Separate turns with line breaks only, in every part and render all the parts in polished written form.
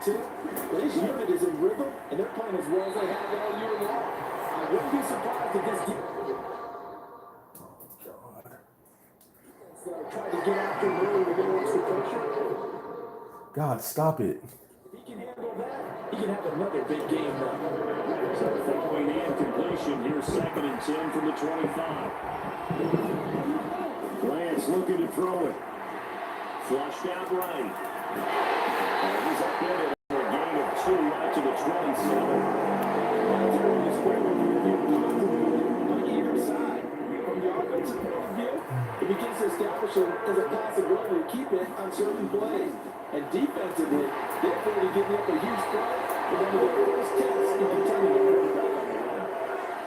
This unit is in rhythm, and they're playing as well as they have all year long. I wouldn't be surprised if this tried to get after Murray with their extra pressure.
God, stop it.
If he can handle that, he can have another big game now.
So following the incompletion, here's 2nd and 10 from the 25. Lance looking to throw it. Flushed out right. He's up in it for a gain of 2 out to the 27.
On either side, from the offensive point of view, it begins to establish him as a possibility to keep it on certain plays. And defensively, they're able to give up a huge play, but then with their first test, you continue to bring it back.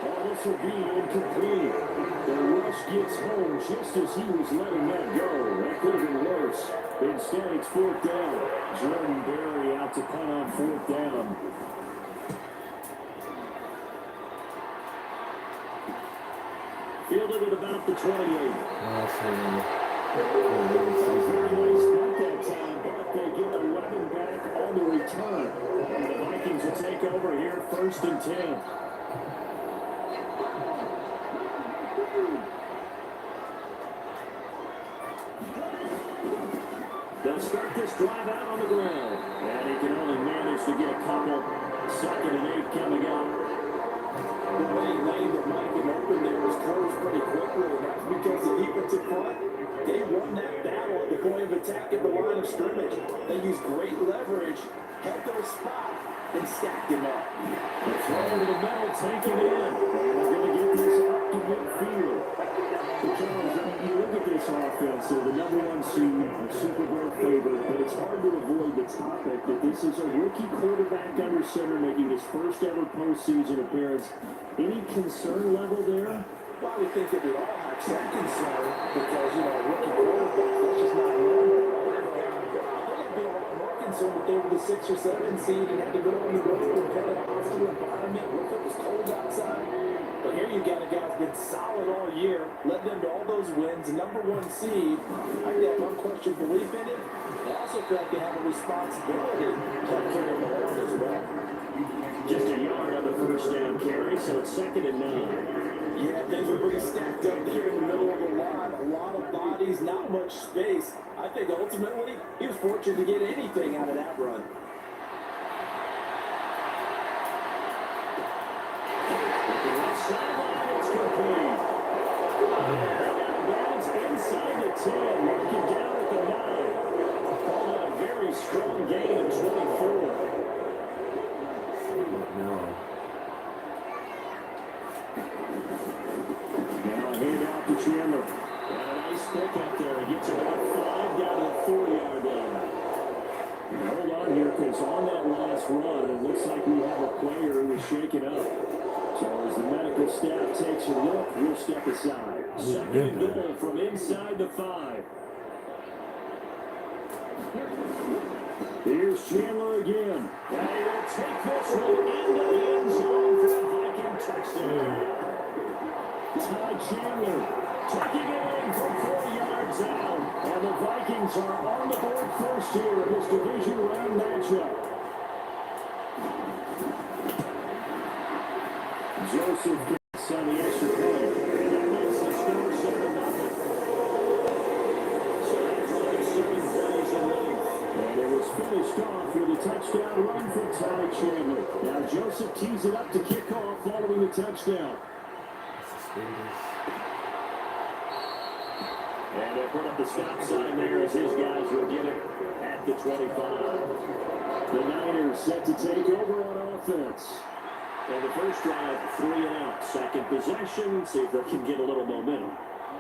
Oh, this will be incomplete. The rush gets home just as he was letting that go. That could have been worse. Instead, it's 4th down. Jordan Berry out to punt on 4th down. Fielded at about the 28. Very nice punt that time, but they get a weapon back on the return. And the Vikings will take over here 1st and 10. They'll start this drive out on the ground. And he can only manage to get a couple. 2nd and 8 coming up.
The lane that Mike had opened there was closed pretty quickly, and that's because the defensive front, they won that battle at the point of attack at the line of scrimmage. They used great leverage, held their spot, and stacked him up.
The throw to the middle, taken in. They're going to get this up to midfield. Because you look at this offense, they're the #1 seed, a Super Bowl favorite, but it's hard to avoid the topic that this is a rookie quarterback under center making his first ever postseason appearance. Any concern level there?
Well, I would think that we all have some concern because, rookie quarterback, that's just not normal. I'd be a lot more concerned if they were the 6 or 7 seed and had to go on the road and play a hostile environment. Look, it was cold outside. But here you got a guy who's been solid all year, led them to all those wins, #1 seed. I got unquestioned belief in it. I also feel like they have a responsibility to carry them along as well.
Just a yard on the first down carry, so it's 2nd and 9.
Yeah, things were pretty stacked up here in the middle of the line. A lot of bodies, not much space. I think ultimately he was fortunate to get anything out of that run.
Inside the 10, marking down at the 9. Called a very strong gain of 24.
No.
Now a hand out to Chandler. And a nice pick up there. He gets about 5 down to the 4-yard line. Hold on here, because on that last run, it looks like we have a player who is shaken up. So as the medical staff takes a look, we'll step aside. 2nd and goal from inside the 5. Here's Chandler again. And he'll take this one into the end zone for a Viking touchdown. Ty Chandler tucking it in from 4 yards out. And the Vikings are on the board first here in this division round matchup. Joseph gets on the extra point. And that makes the score 7-0. So that's like 7 plays in length. And it was finished off with a touchdown run for Ty Chandler. Now Joseph tees it up to kick off following the touchdown. And they put up the stop sign there as his guys will get it at the 25. The Niners set to take over on offense. And the first drive, 3 and out. Second possession, see if they can get a little momentum.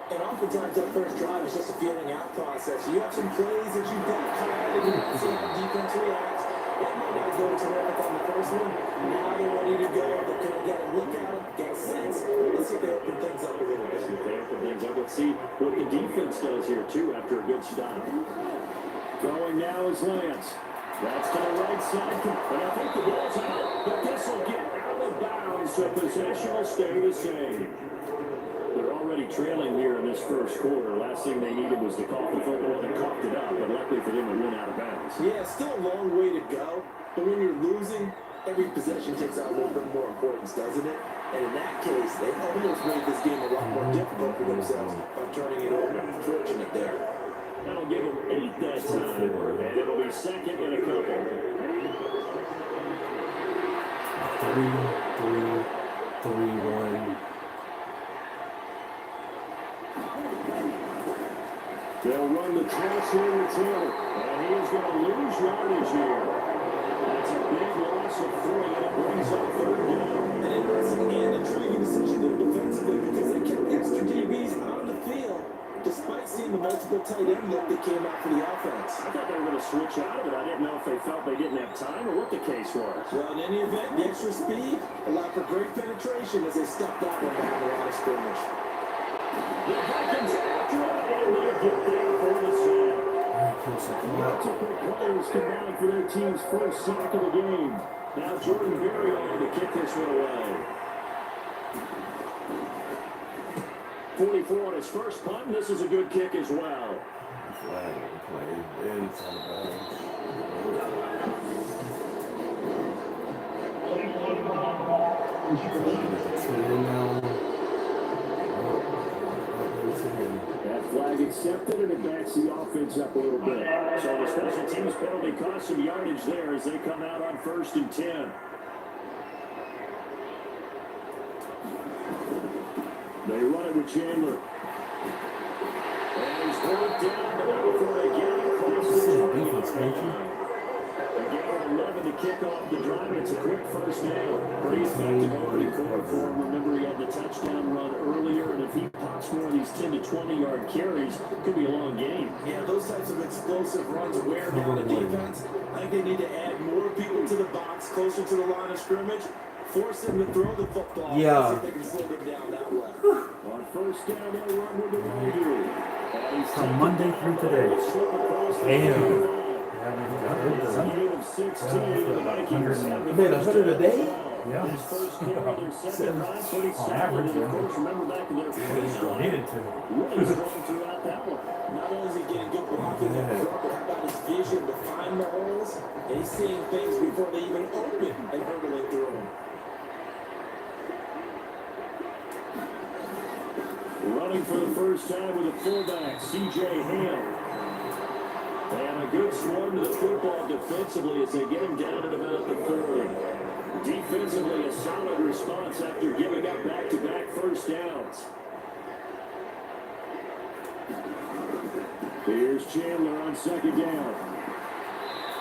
And oftentimes that first drive is just a feeling out process. You have some plays that you've got called and you want to see how defense reacts. That may not go terrific on the first one. Now they're ready to go. They're going to get a look at them, get a sense. Let's see if they open things up a little bit.
They open things up. Let's see what the defense does here, too, after a good stop. Going now is Lance. That's to the right side. And I think the ball's out. But this will get out of bounds, so possession will stay the same. They're already already trailing here in this first quarter. Last thing they needed was to cough the football and coughed it up, but luckily for them, it went out of bounds.
Yeah, still a long way to go, but when you're losing, every possession takes on a little bit more importance, doesn't it? And in that case, they almost made this game a lot more difficult for themselves by turning it over. Fortunate there.
That'll give them 8 that time, and it'll be second and a couple.
3-1.
They'll run the cross here with Taylor, and he is going to lose yardage here. That's a big loss of 3, and it brings up 3rd down.
An interesting and intriguing decision there defensively because they kept extra DBs on the field despite seeing the multiple tight end look that came out for the offense.
I thought they were going to switch out of it. I didn't know if they felt they didn't have time or what the case was.
Well, in any event, the extra speed allowed for great penetration as they stepped out and down the line of scrimmage.
The Vikings after it, and they get there for the sack. Multiple players combined for their team's first sack of the game. Now Jordan Berry on to kick this one away. 44 on his first punt, and this is a good kick as well.
Flag play inside
That flag accepted, and it backs the offense up a little bit. So the special teams penalty cost some yardage there as they come out on 1st and 10. They run it with Chandler. And he's brought down, but not before they get it. A gain of 11 to kick off the drive. It's a quick first down. Pretty effective already for him. Remember, he had the touchdown run earlier, and if he pops more of these 10 to 20-yard carries, it could be a long game.
Yeah, those types of explosive runs wear down the defense. I think they need to add more people to the box, closer to the line of scrimmage. Force him to throw the football.
Yeah.
See if they can slow him down that way.
On 1st down, they'll run with the Raiders.
From Monday through today. Damn.
Gain of 16, and the Vikings have the
Man, 100 a day?
Yeah.
His first carry, their second run, pretty solid.
average,
And of
yeah.
course, remember back in their first drive,
Needed to.
really strong throughout that one.
Not only is he getting good blocking up front, but how about his vision to find the holes? And he's seeing things before they even open and hurdling through them.
Running for the first time with a fullback, C.J. Ham. And a good swarm to the football defensively as they get him down at about the 30. Defensively, a solid response after giving up back-to-back first downs. Here's Chandler on 2nd down.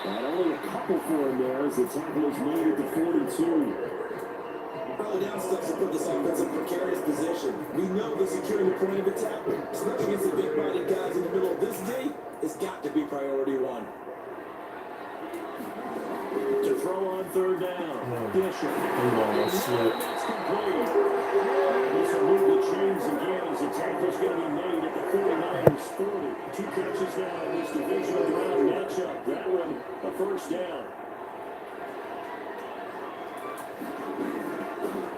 And only a couple for him there as the tackle is made at the 42.
Early down steps to put this offense in a precarious position. We know that securing the point of attack, especially against the big-bodied guys in the middle of this day, has got to be priority 1.
To throw on 3rd down. Bishop. That's complete. This will move the chains again as the tackle's going to be made at the 49ers 40. 2 catches now in this divisional round matchup. That one a first down.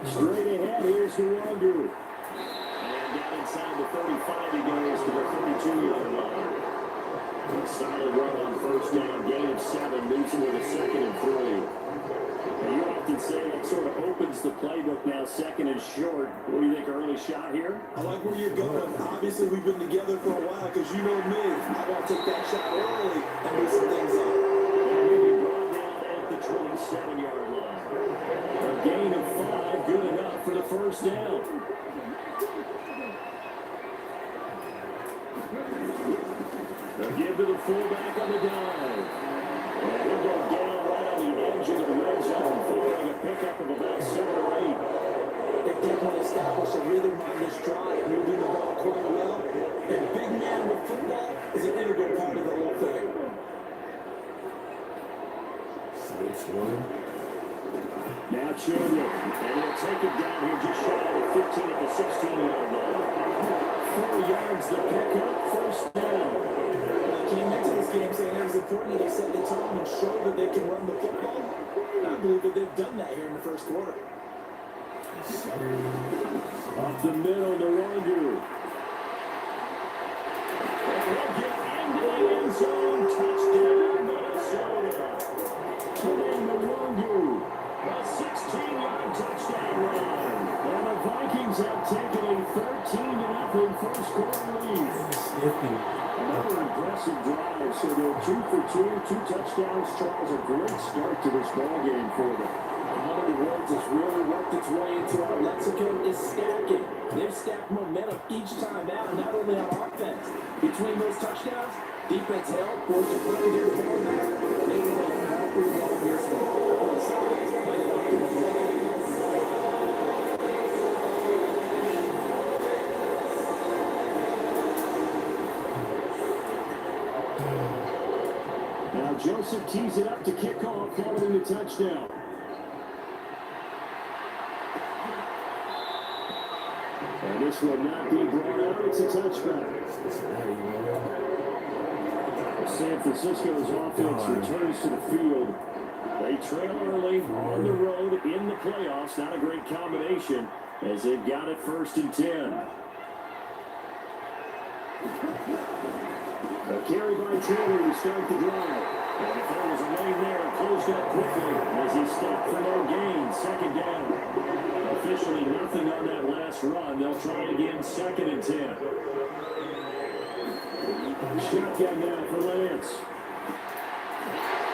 Straight ahead, here's Nwangu. And down inside the 35, he goes to the 32-yard line. A solid run on 1st down, gain of 7, moves him with a 2nd and 3. And you often say that sort of opens the playbook now, 2nd and short. What do you think, early shot here?
I like where you're going. Obviously, we've been together for a while because you know me. I want to take that shot early and move some things up.
And he'll be brought down at the 27-yard line. A gain of 5, good enough for the first down. They'll give to the fullback on the dive. And he'll go down right on the edge of the red zone, following a pickup of about 7 or 8.
They definitely established a rhythm on this drive, moving the ball quite well. And big man with football is an integral part of the whole thing.
6-1.
Now Chandler, and he'll take it down here just shy of the 15 at the 16-yard line. 4 yards to pick up, first down.
They came into this game saying it was important that they set the tone and show that they can run the football. I believe that they've done that here in the first quarter.
Up the middle, Nwangu. Into the end zone, touchdown, Minnesota. Today, Nwangu, a 16-yard touchdown run. And the Vikings have taken a 13-0 first quarter lead. Another impressive drive, so they're 2 for 2, 2 touchdowns. Charles, a great start to this ball game for them.
One of the words that's really worked its way into our lexicon is stacking. They've stacked momentum each time out, and not only on offense. Between those touchdowns, defense held, forced to bring their ball back. They were all pretty well here, so both sides played up to the
Now Joseph tees it up to kick off following the touchdown. And this will not be brought out. It's a touchback. San Francisco's offense returns to the field. They trail early on the road in the playoffs. Not a great combination as they've got it 1st and 10. A carry by Taylor to start the drive. And there was a lane there, closed up quickly as he stepped for no gain. 2nd down. Officially nothing on that last run. They'll try it again, 2nd and 10. Shotgun now for Lance.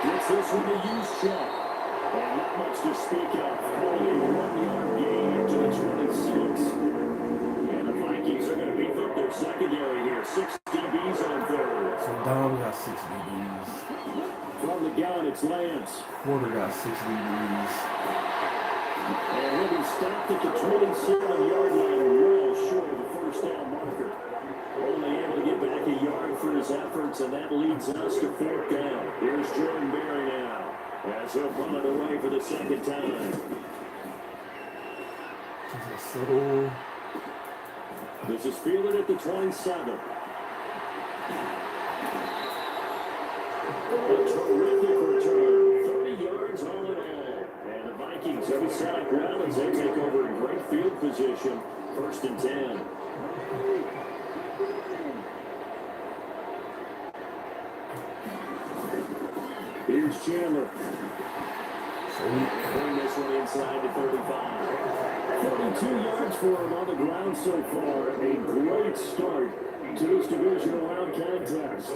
Gets this one to use shot. And not much to speak of. Only a 1-yard gain to the 26. And the Vikings are going to beef up their secondary here. 6 DBs on 3rd.
So Dom got 6 DBs.
From the gun, it's Lance.
Porter got 6 DBs.
And he'll be stopped at the 27-yard line, well short of the 1st down marker. Only able to get back a yard for his efforts, and that leads us to 4th down. Here's Jordan Berry now, as he'll punt it away for the 2nd time. This is fielded at the 27. A terrific return, 30 yards all in all. And the Vikings have it set up well as they take over in great field position, 1st and 10. Here's Chandler. Bring this one inside to 35. 42 yards for him on the ground so far. A great start to this divisional round contest.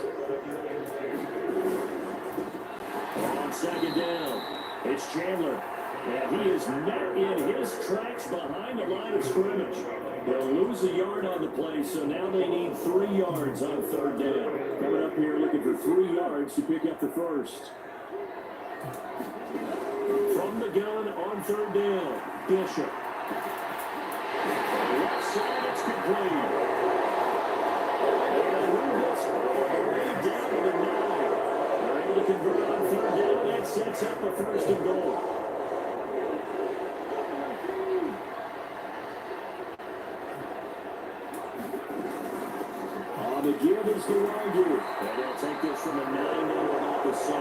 On 2nd down, it's Chandler. And he is not in his tracks behind the line of scrimmage. They'll lose a yard on the play, so now they need 3 yards on 3rd down. Coming up here looking for 3 yards to pick up the 1st. From the gun on 3rd down, Bishop. Left side, it's complete. And move this all the way down to the 9. They're able to convert on 3rd down. That sets up a 1st and goal. On the give is the Nwangu. And they'll take this from the 9 down to about the 7.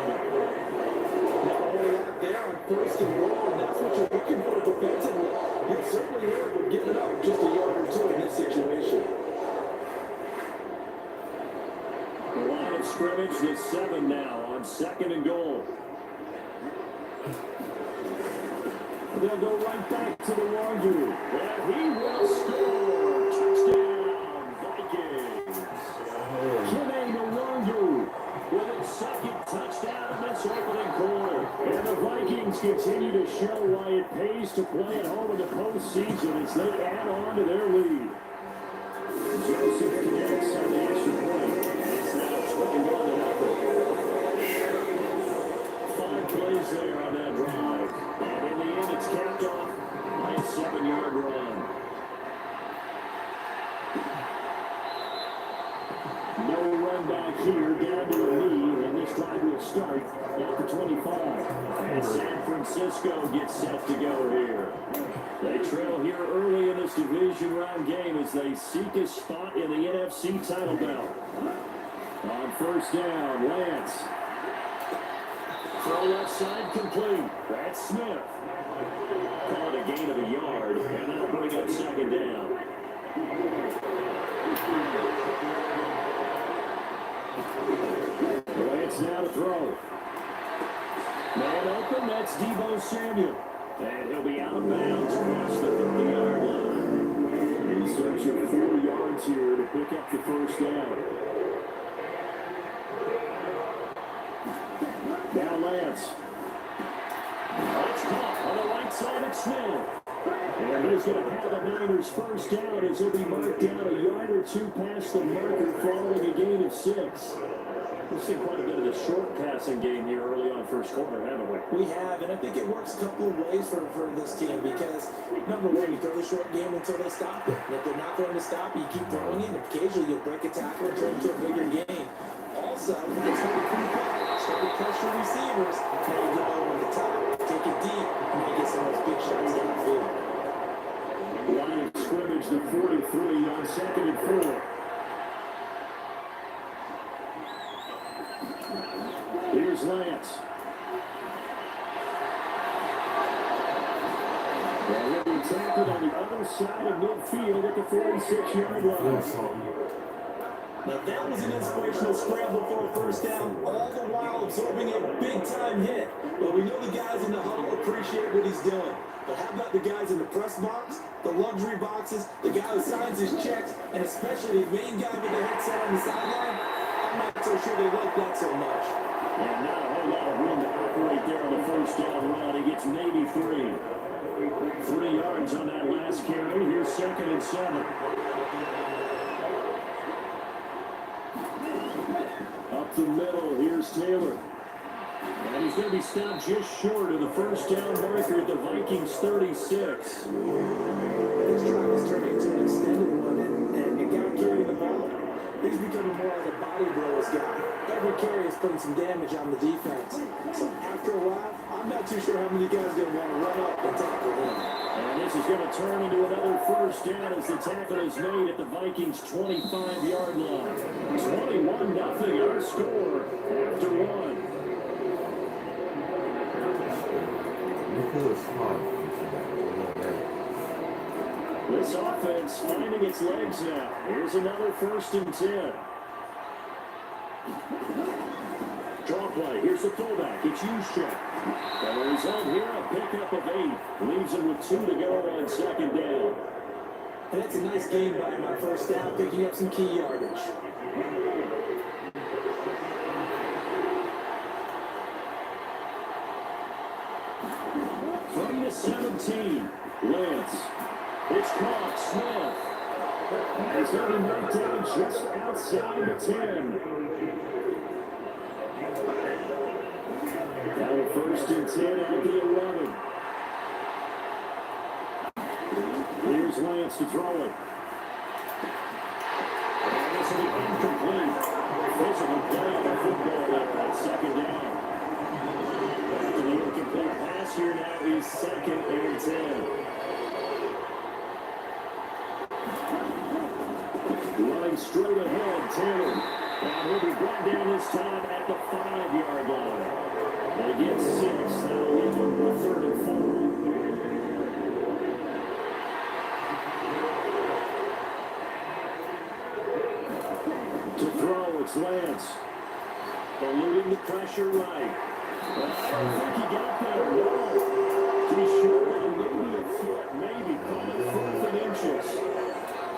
They are on 1st and goal, and that's what you're looking for defensively. You'd certainly hear it would give it up just a yard or 2 in this situation.
The line of scrimmage is 7 now on 2nd and goal. They'll go right back to the Nwangu. And he will score. Touchdown, Vikings. Nwangu with his 2nd touchdown in this opening quarter. And the Vikings continue to show why it pays to play at home in the postseason as they add on to their lead. Joseph connects on the extra point. It's now 21-0. 5 plays there on that drive. And in the end, it's capped off by a 7-yard run. No run back here, down to the lead, and this drive will start at the 25. And San Francisco gets set to go here. They trail here early in this division round game as they seek a spot in the NFC title belt. On 1st down, Lance. Throw left side complete. That's Smith. Call it a gain of a yard, and that'll bring up 2nd down. Lance now to throw. Man open, that's Deebo Samuel. And he'll be out of bounds across the 50-yard line. He starts at 4 yards here to pick up the first down. Now Lance. That's caught on the right side of Smith. And he's going to have the Niners first down as he'll be marked down a yard or two past the marker following a gain of 6. We've seen quite a bit of the short passing game here early on first quarter, haven't we?
We have, and I think it works a couple of ways for this team because, number one, you throw the short game until they stop it. And if they're not going to stop, you keep throwing it, and occasionally you'll break a tackle and turn into a bigger game. Also, when they start to creep up, start to pressure receivers, now you get over the top, take it deep, and you get some of those big shots downfield.
Line of scrimmage to 43 on 2nd and 4. Here's Lance. Well, he'll be tackled on the other side of midfield at the 46-yard line.
Now that was an inspirational scramble for a first down, all the while absorbing a big-time hit. But we know the guys in the huddle appreciate what he's doing. But how about the guys in the press box, the luxury boxes, the guy who signs his checks, and especially the main guy with the headset on the sideline? I'm not so sure they like that so much.
And not a whole lot of room to operate there on the first down run. He gets maybe 3. 3 yards on that last carry. Here's 2nd and 7. Up the middle, here's Taylor. And he's going to be stopped just short of the first down marker at the Vikings 36.
This drive is turning into an extended one, and the guy carrying the ball, he's becoming more like a body blows guy. Every carry is putting some damage on the defense. So after a while, I'm not too sure how many guys are going to want to run up and tackle him.
And this is going to turn into another first down as the tackle is made at the Vikings 25-yard line. 21-0 our score after 1. This offense finding its legs now. Here's another 1st and 10. Draw play. Here's the fullback. It's Juszczyk. And the result here, a pickup of 8. Leaves him with 2 to go on 2nd down.
And that's a nice game by him on first down, picking up some key yardage.
From the 17, Lance. It's caught. Smith. And he's going to be knocked down just outside the 10. Now 1st and 10 at the 11. Here's Lance to throw it. And this will be incomplete. Physical play on the football there on 2nd down. After the incomplete pass here now is 2nd and 10. Running straight ahead, Taylor. And he'll be brought down this time at the 5-yard line. They get 6. That'll leave them with 3rd and 4. To throw, it's Lance. Eluding the pressure right. I don't think he got there. No. He's sure that maybe a foot, maybe coming 4th and inches.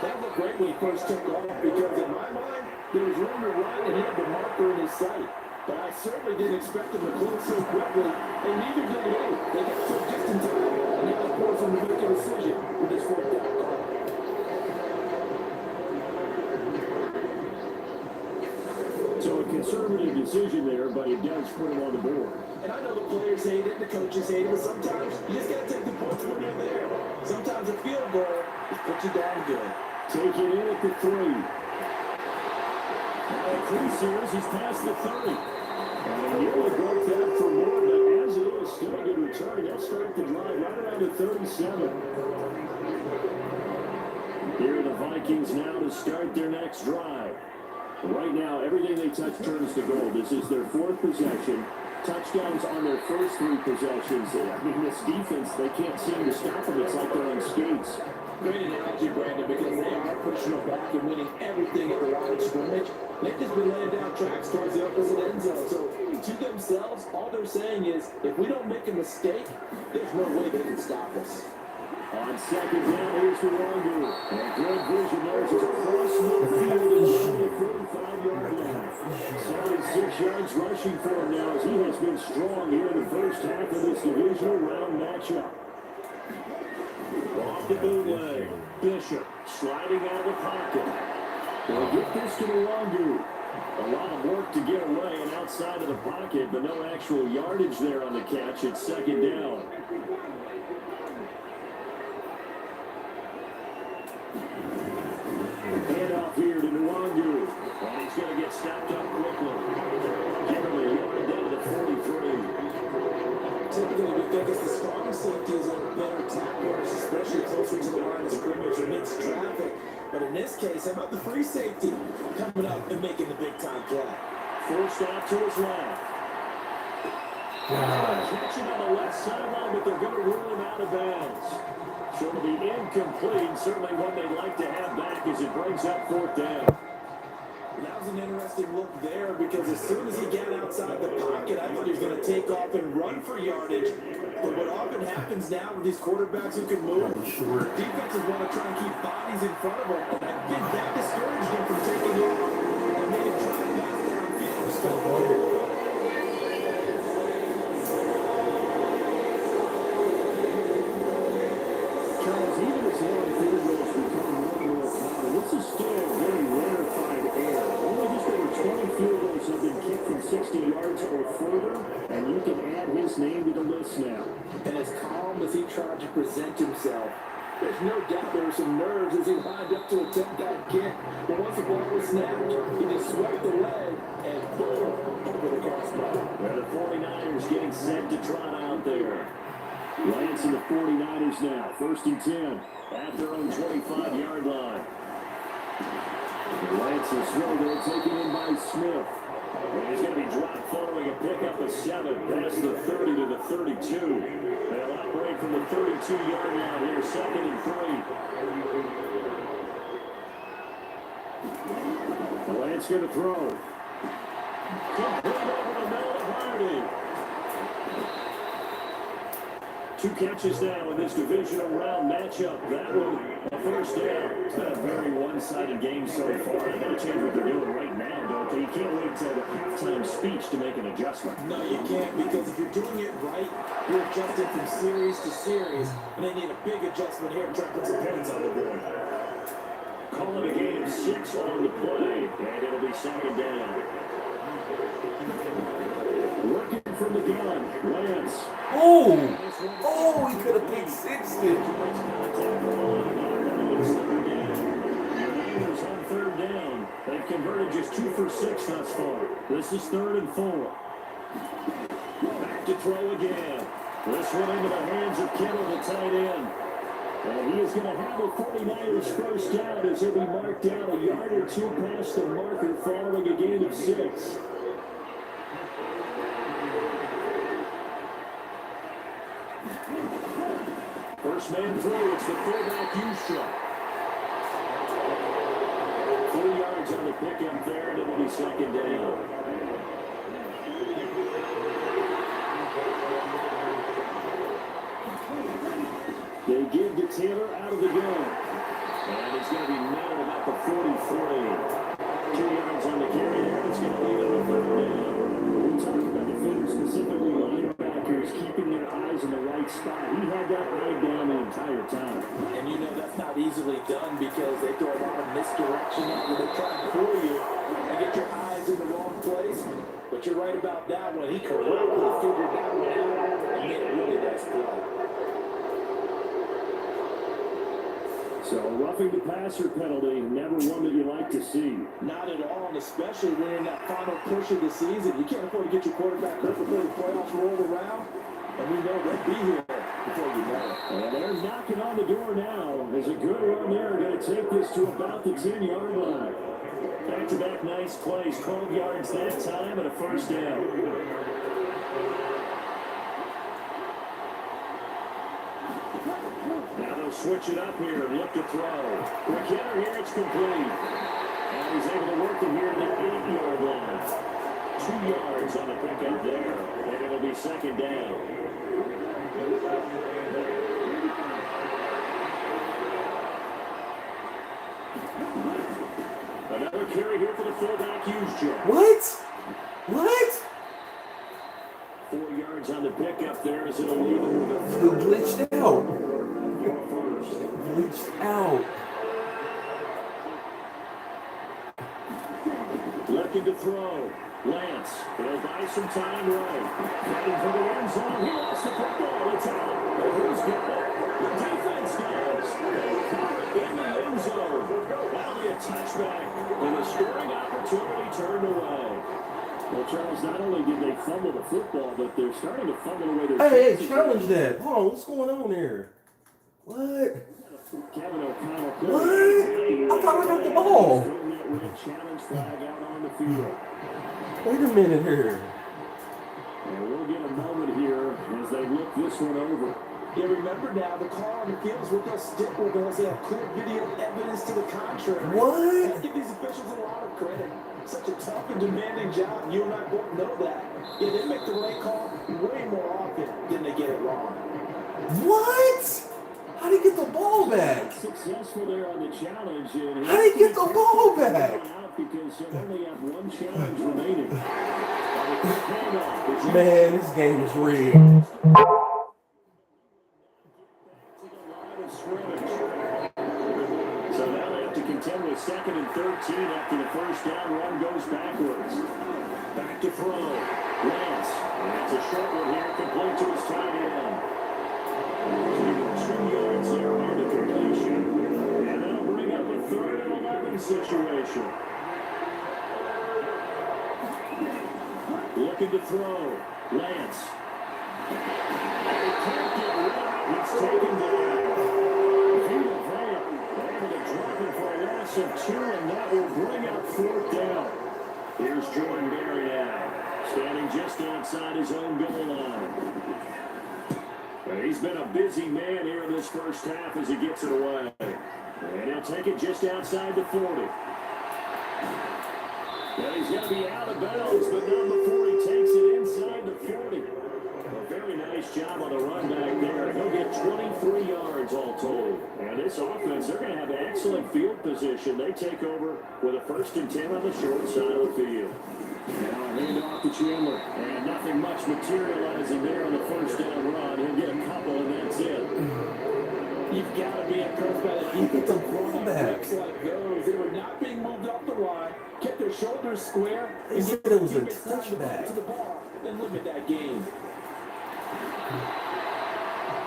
That looked great when he first took off because in my mind, there was room to run and he had the marker in his sight. But I certainly didn't expect him to close so quickly, and neither did they. They got to just in time, and now it forced him to make a decision with his 4th down call.
So a conservative decision there, but it does put him on the board.
And I know the players hate it, the coaches hate it, but sometimes you just got to take the points when you're there. Sometimes a field goal just puts you down good.
Take it in at the 3. Now increases, he's past the 30. And nearly broke that for more, but as it is, still a good return. They'll start the drive right around the 37. Here are the Vikings now to start their next drive. Right now, everything they touch turns to gold. This is their 4th possession. touchdowns on their first 3 possessions. I mean, this defense, they can't seem to stop them. It's like they're on skates.
Great analogy, Brandon, because they are pushing them back and winning everything at the line of scrimmage. They've just been laying down tracks towards the opposite end zone. So to themselves, all they're saying is, if we don't make a mistake, there's no way they can stop us.
On second down, here's the Wonder. And good vision there as he's across midfield and down the 35-yard line. 76 yards rushing for him now as he has been strong here in the first half of this divisional round matchup. Off the bootleg, Bishop sliding out of the pocket. They'll get this to Nwangu. A lot of work to get away and outside of the pocket, but no actual yardage there on the catch. It's second down. Handoff here to Nwangu. And he's going to get stopped up quickly. Give him a yard down to the 43.
Typically, we think as the strong safeties are better tacklers, especially closer to the line of scrimmage amidst traffic. But in this case, how about the free safety coming up and making the big-time play?
Forced out to his left. Catching on the left sideline, but they're going to rule him out of bounds. So it'll be incomplete. Certainly one they'd like to have back as it brings up 4th down.
That was an interesting look there because as soon as he got outside the pocket, I thought he was going to take off and run for yardage. But what often happens now with these quarterbacks who can move, defenses want to try and keep bodies in front of them. And I think that discouraged him from taking off and made him try to pass downfield.
Charles, even as long field goals become more and more common, this is still a very rarefied air. Only just over 20 field goals have been kicked from 60 yards or further, and you can add his name to the list now.
And as calm as he tried to present himself, there's no doubt there were some nerves as he lined up to attempt that kick. But once the ball was snapped, he just swept the leg and boom, over the crossbar.
And the 49ers getting set to trot out there. Lance and the 49ers now, 1st and 10, at their own 25-yard line. Lance's throw there taken in by Smith. And he's going to be dropped following a pickup of 7 past the 30 to the 32. They'll operate from the 32-yard line here, 2nd and 3. Lance going to throw. Complete over the middle of Hardy. 2 catches now in this divisional round matchup. That one, a 1st down. It's been a very one-sided game so far. They've got to change what they're doing right now, don't they? You can't wait till the halftime speech to make an adjustment.
No, you can't, because if you're doing it right, you're adjusting from series to series, and they need a big adjustment here to try to put some points on the board.
Call it a game of 6 on the play, and it'll be 2nd down. Working from the gun, Lance.
Oh, he could have picked 6 there.
On 3rd down. They've converted just 2 for 6 thus far. This is 3rd and 4. Back to throw again. This one into the hands of Kittle, the tight end. And he is going to have the 49ers 1st down as he'll be marked down a yard or 2 past the marker following a gain of 6. First man through, it's the fullback Ustra. 3 yards on the pickup there, and it'll be 2nd down. They give to Taylor out of the gun. And he's going to be met at about the 43. 2 yards on the carry there, and it's going to leave it on 3rd down. We talked about defenders, specifically linebackers, keeping their eyes in the right spot. He had that eye down the entire time.
And you know that's not easily done because they throw a lot of misdirection at you. They try to pull you and get your eyes in the wrong place. But you're right about that one. He correctly figured that one out and made a really nice play.
So a roughing the passer penalty, never one that you like to see.
Not at all, and especially when you're in that final push of the season. You can't afford to get your quarterback hurt before the playoffs roll around. And we know they'll be here before you know it.
And they're knocking on the door now. There's a good run there. Going to take this to about the 10-yard line. Back-to-back nice plays. 12 yards that time and a 1st down. switch it up here and look to throw. McKinnon here, it's complete. And he's able to work it here to the 8-yard line. 2 yards on the pickup there, and it'll be second down. Another carry here for the fullback, Hughes.
What?
4 yards on the pickup there as it'll leave him with a
You glitched out.
first.
Glitched out.
Looking to throw. Lance. He'll buy some time right. Heading for the end zone. He lost the football. It's out. But who's got it? The defense does. They caught it in the end zone. That'll be a touchback. And a scoring opportunity turned away. Well, Charles, not only did they fumble the football, but they're starting to fumble away their
Hey, challenge that. Hold on, what's going on here? What?
Kevin O'Connell.
What? I thought I got the ball.
Challenge flag out on the field.
Wait a minute here.
And we'll get a moment here as they look this one over.
Yeah, remember now, the call on the field is what they'll stick with unless they have clear video evidence to the contrary.
What?
I give these officials a lot of credit. Such a tough and demanding job. You and I both know that. Yeah, they make the right call way more often than they get it wrong.
What? How did he get the ball back?
Successful there on the challenge.
How did he get the ball back?
Because they only have one challenge remaining.
Man, this game is rigged.
So now they have to contend with 2nd and 13 after the first down run goes backwards. Back to throw. Lance. That's a short one here, complete to his tight end. 2 yards there on the completion. And that'll bring up a 3rd and 11 situation. Looking to throw. Lance. It's taken down. Able to drop it for a loss of 2, and that will bring up 4th down. Here's Jordan Berry now, standing just outside his own goal line. He's been a busy man here in this first half as he gets it away. And he'll take it just outside the 40. Well, he's going to be out of bounds, but not before he takes it inside the 40. A very nice job on the run back there. He'll get 23 yards all told. And this offense, they're going to have excellent field position. They take over with a 1st and 10 on the short side of the field. Now hand off to Chandler. And nothing much materializing there on the first down run. He'll get a couple, and that's it.
You've got to be impressed by the defensive cornerbacks like those. They were not being moved off the line, kept their shoulders square,
They said it was a touchback.
to the ball, and look at that game.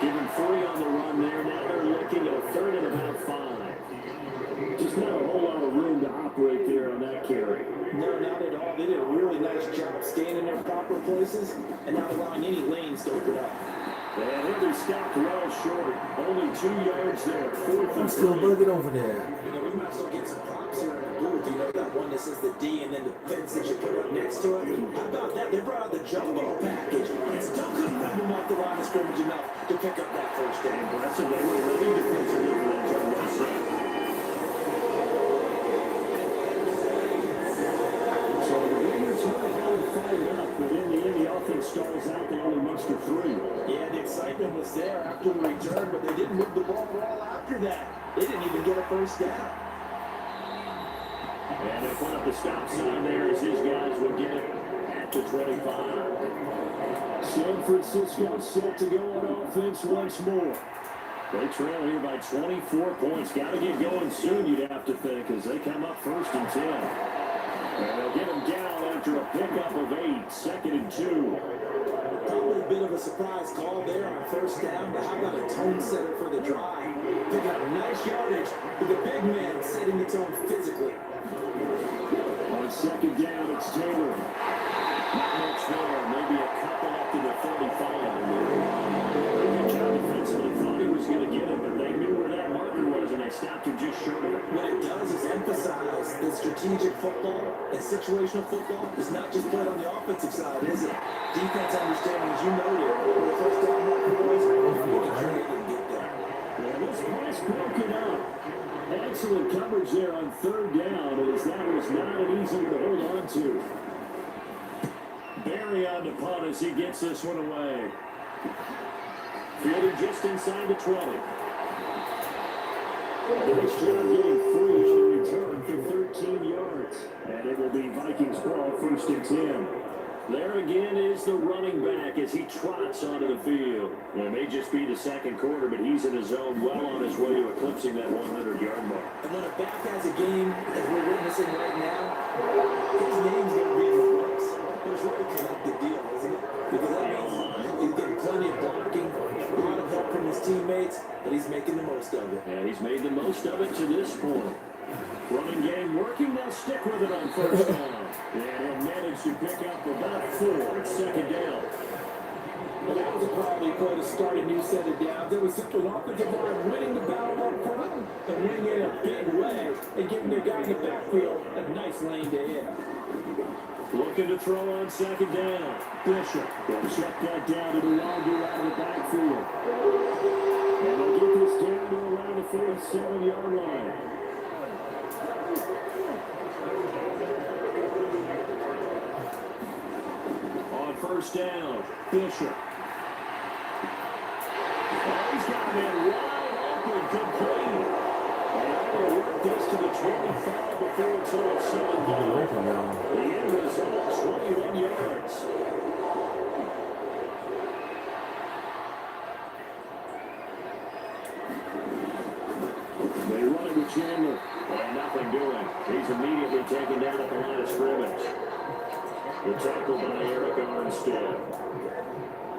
Given 3 on the run there. Now they're looking at a 3rd and about 5. Just not a whole lot of room to operate there on that carry.
No, not at all. They did a really nice job staying in their proper places and not allowing any lanes to open up.
And he'll be stopped well short. Only 2 yards there. 4th
I'm
and
still
3.
bugging over there.
You know, we might as well get some props here in the booth. You know, that one that says the D and then the fence that you put up next to it. How about that? They brought out the jumbo package and still couldn't move them off the line of scrimmage enough to pick up that first down.
Impressive. They were really defensively for that jumbo set. So the Raiders really got fired up, but in the end, the offense stalls out. They only muster 3.
Yeah, the excitement was there after the return, but they didn't move the ball well after that. They didn't even get a first down.
And they put up the stop sign there as his guys would get it at the 25. San Francisco set to go on offense once more. They trail here by 24 points. Got to get going soon, you'd have to think, as they come up 1st and 10. And they'll get them down after a pickup of 8, 2nd and 2.
Probably a bit of a surprise call there on 1st down, but how about a tone setter for the drive? They got a nice yardage with a big man setting the tone physically.
On 2nd down, it's Taylor. Not much there, maybe a couple up to the 35. Good job defensively. Thought he was going to get it, but they knew where that marker was, and they stopped him just short of it.
What it does is emphasize that strategic football and situational football is not just played on the offensive side, is it? Defense understanding, as you noted, where the 1st down marker was, making sure they didn't get there.
Yeah, this play yardage there on third down, as that was not an easy one to hold on to. Barry on the punt as he gets this one away. Fielder just inside the 20. Nice job getting free on the return for 13 yards. And it will be Vikings ball, 1st and 10. There again is the running back as he trots onto the field. It may just be the second quarter, but he's in his zone, well on his way to eclipsing that 100-yard mark.
And when a back has a game, as we're witnessing right now, his name's going to be in the books. It's really kind of the deal, isn't it? Because that means he's getting plenty of blocking, a lot of help from his teammates, but he's making the most of it.
And he's made the most of it to this point. Running game working, they'll stick with it on 1st down. And he'll manage to pick up about 4 at 2nd down.
Well, that was a quality play to start a new set of downs. It was simply offensive line winning the battle up front and winning in a big way and giving their guy in the backfield a nice lane to hit.
Looking to throw on 2nd down. Bishop will check that down to the longer out of the backfield. And they'll get this down to around the 47-yard line. On 1st down, Bishop. Oh, he's got a man wide open, complete. And will work this to the 25 before it's all said and done. The end result, 21 yards. They run it with Chandler. And nothing doing. He's immediately taken down at the line of scrimmage. The tackle by Eric Armstead.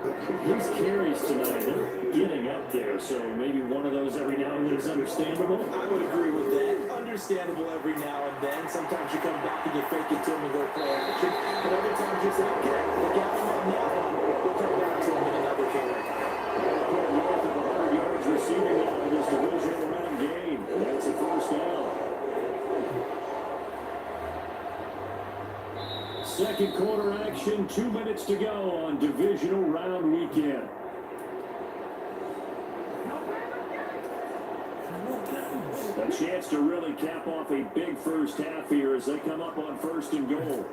His carries tonight, they're getting up there, so maybe one of those every now and then is understandable.
I would agree with that. Understandable every now and then. Sometimes you come back and you fake it to him and go play action. But other times you say, okay, they got him up now. We'll come back to him in another carry.
North of 100 yards receiving now in this divisional round game. That's a 1st down. Second quarter action, 2 minutes to go on divisional round weekend. A chance to really cap off a big first half here as they come up on 1st and goal.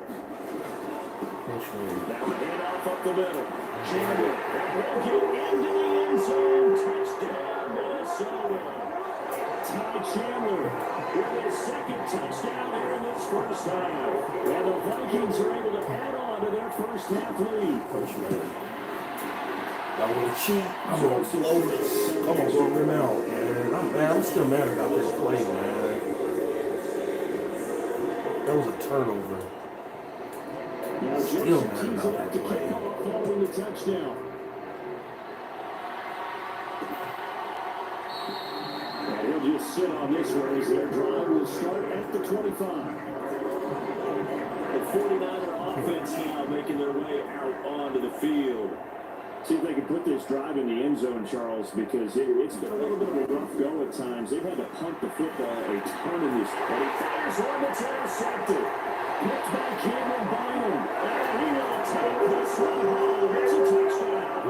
Now the handoff up the middle. Chandler, will get into the end zone. Touchdown, Minnesota. Ty Chandler with his 2nd touchdown here in this first half. And the Vikings are able to add on to their first half lead.
I'm gonna blow this. I'm gonna blow him out, man. I'm still mad about this play, man. That was a turnover.
Now
Still
Joseph
mad
tees
about
it up
that
to
play.
kick off following the touchdown. And he'll just sit on this one as their drive will start at the 25. The 49er offense now making their way out onto the field. See if they can put this drive in the end zone, Charles, because it's been a little bit of a rough go at times. They've had to punt the football a ton in this. And he fires one that's intercepted. Picked by Cameron Bynum. And he will take this one home. It's a touchdown.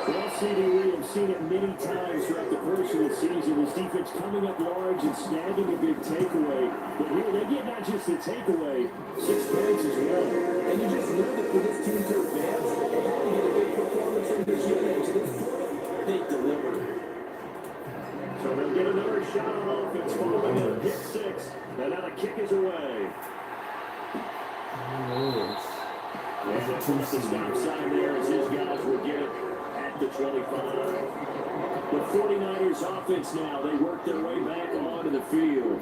Well, CD, we have seen it many times throughout the course of the season. This defense coming up large and snagging a big takeaway. But here they get not just the takeaway, 6 points as well.
And you just know that for this team to advance, they have to get a big performance from this unit. To this point, they delivered.
So they'll get another shot on offense following a pick 6. And now the kick is away. And the stop sign there as his guys will get it at the 25. The 49ers offense now, they work their way back onto the field.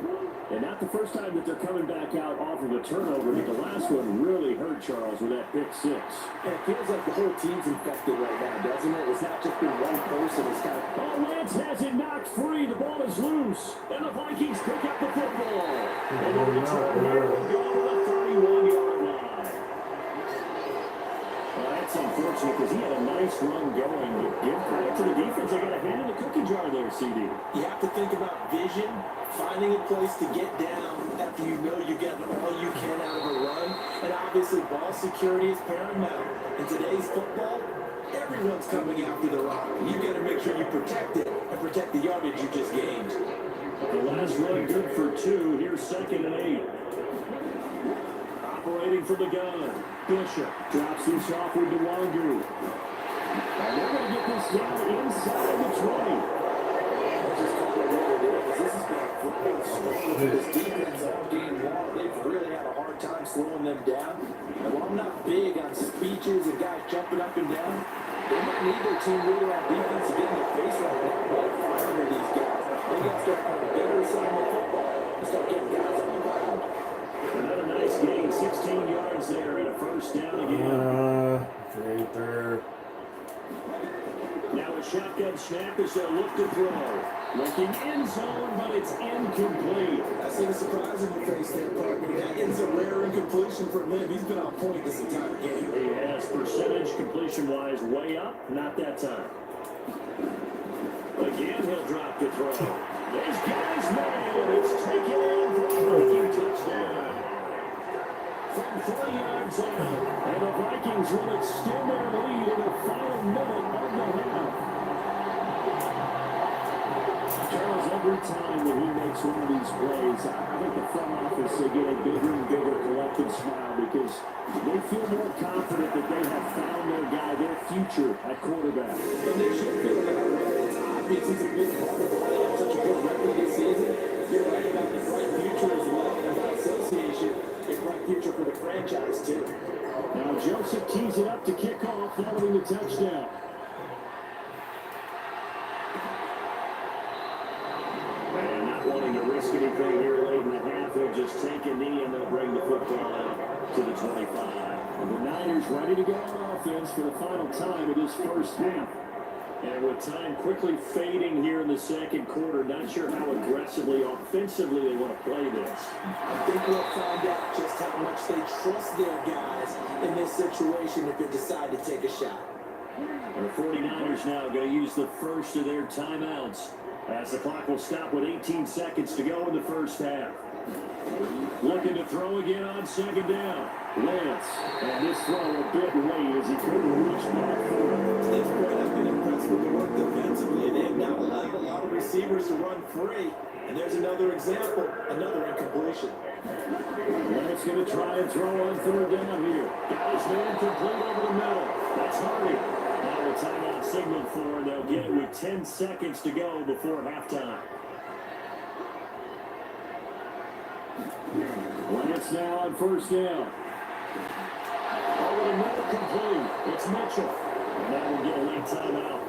And not the first time that they're coming back out off of a turnover, but the last one really hurt Charles with that pick 6.
And it feels like the whole team's infected right now, doesn't it? It's not just been one person. It's kind of...
Oh, Lance has it knocked free. The ball is loose. And the Vikings pick up the football. And the return here will go to the 31-yard line. Well, that's unfortunate because he had a nice run going. But give credit to the defense. They got a hand in the cookie jar there, CD.
You have to think about vision, finding a place to get down after you know you're getting all you can out of a run. And obviously, ball security is paramount. In today's football, everyone's coming after the rock. You got to make sure you protect it and protect the yardage you just gained.
The last run good for 2. Here's 2nd and 8. Operating from the gun. Bishop drops this off with DeWangu. And they're going to get this down inside the 20.
This has been a great start for this defense all game long. They've really had a hard time slowing them down. And while I'm not big on speeches and guys jumping up and down, they might need their team leader on defense to get in their face right now. But fire these guys. They got to start playing better assignment football and start getting guys on the ground.
Another nice gain, 16 yards there and a first down again.
Right there.
Now a shotgun snap as they'll look to throw. Looking end zone, but it's incomplete.
That's a surprising face there, partner. That is a rare incompletion from him. He's been on point this entire game.
He has percentage completion-wise way up, not that time. Again, he'll drop the throw. These guys nailed. It's taken in for a Viking touchdown. From 3 yards out, and the Vikings will extend their lead in the final minute of the half. Charles, every time that he makes one of these plays, I think the front office, they get a bigger and bigger collective smile because they feel more confident that they have found their guy, their future at quarterback.
And they should feel that way. It's obvious he's a big part of why they have such a good record this season. You're right about the bright future as well, and by association, a bright future for the franchise too.
Now Joseph tees it up to kick off following the touchdown. And not wanting to risk anything here late in the half, they'll just take a knee and they'll bring the football out to the 25. And the Niners ready to go on offense for the final time of this first half. And with time quickly fading here in the second quarter, not sure how aggressively, offensively they want to play this.
I think we'll find out just how much they trust their guys in this situation if they decide to take a shot.
The 49ers now going to use the first of their timeouts as the clock will stop with 18 seconds to go in the first half. Looking to throw again on 2nd down. Lance, and this throw a bit late as he couldn't reach back for it.
To this point, I've been impressed with the work defensively. They have now allowed a lot of receivers to run free. And there's another example, another incompletion.
Lance going to try and throw on 3rd down here. Got his man complete over the middle. That's Hardy. Now a timeout signaled for, and they'll get it with 10 seconds to go before halftime. Lance now on 1st down. Over the middle complete. It's Mitchell. And that will get a late timeout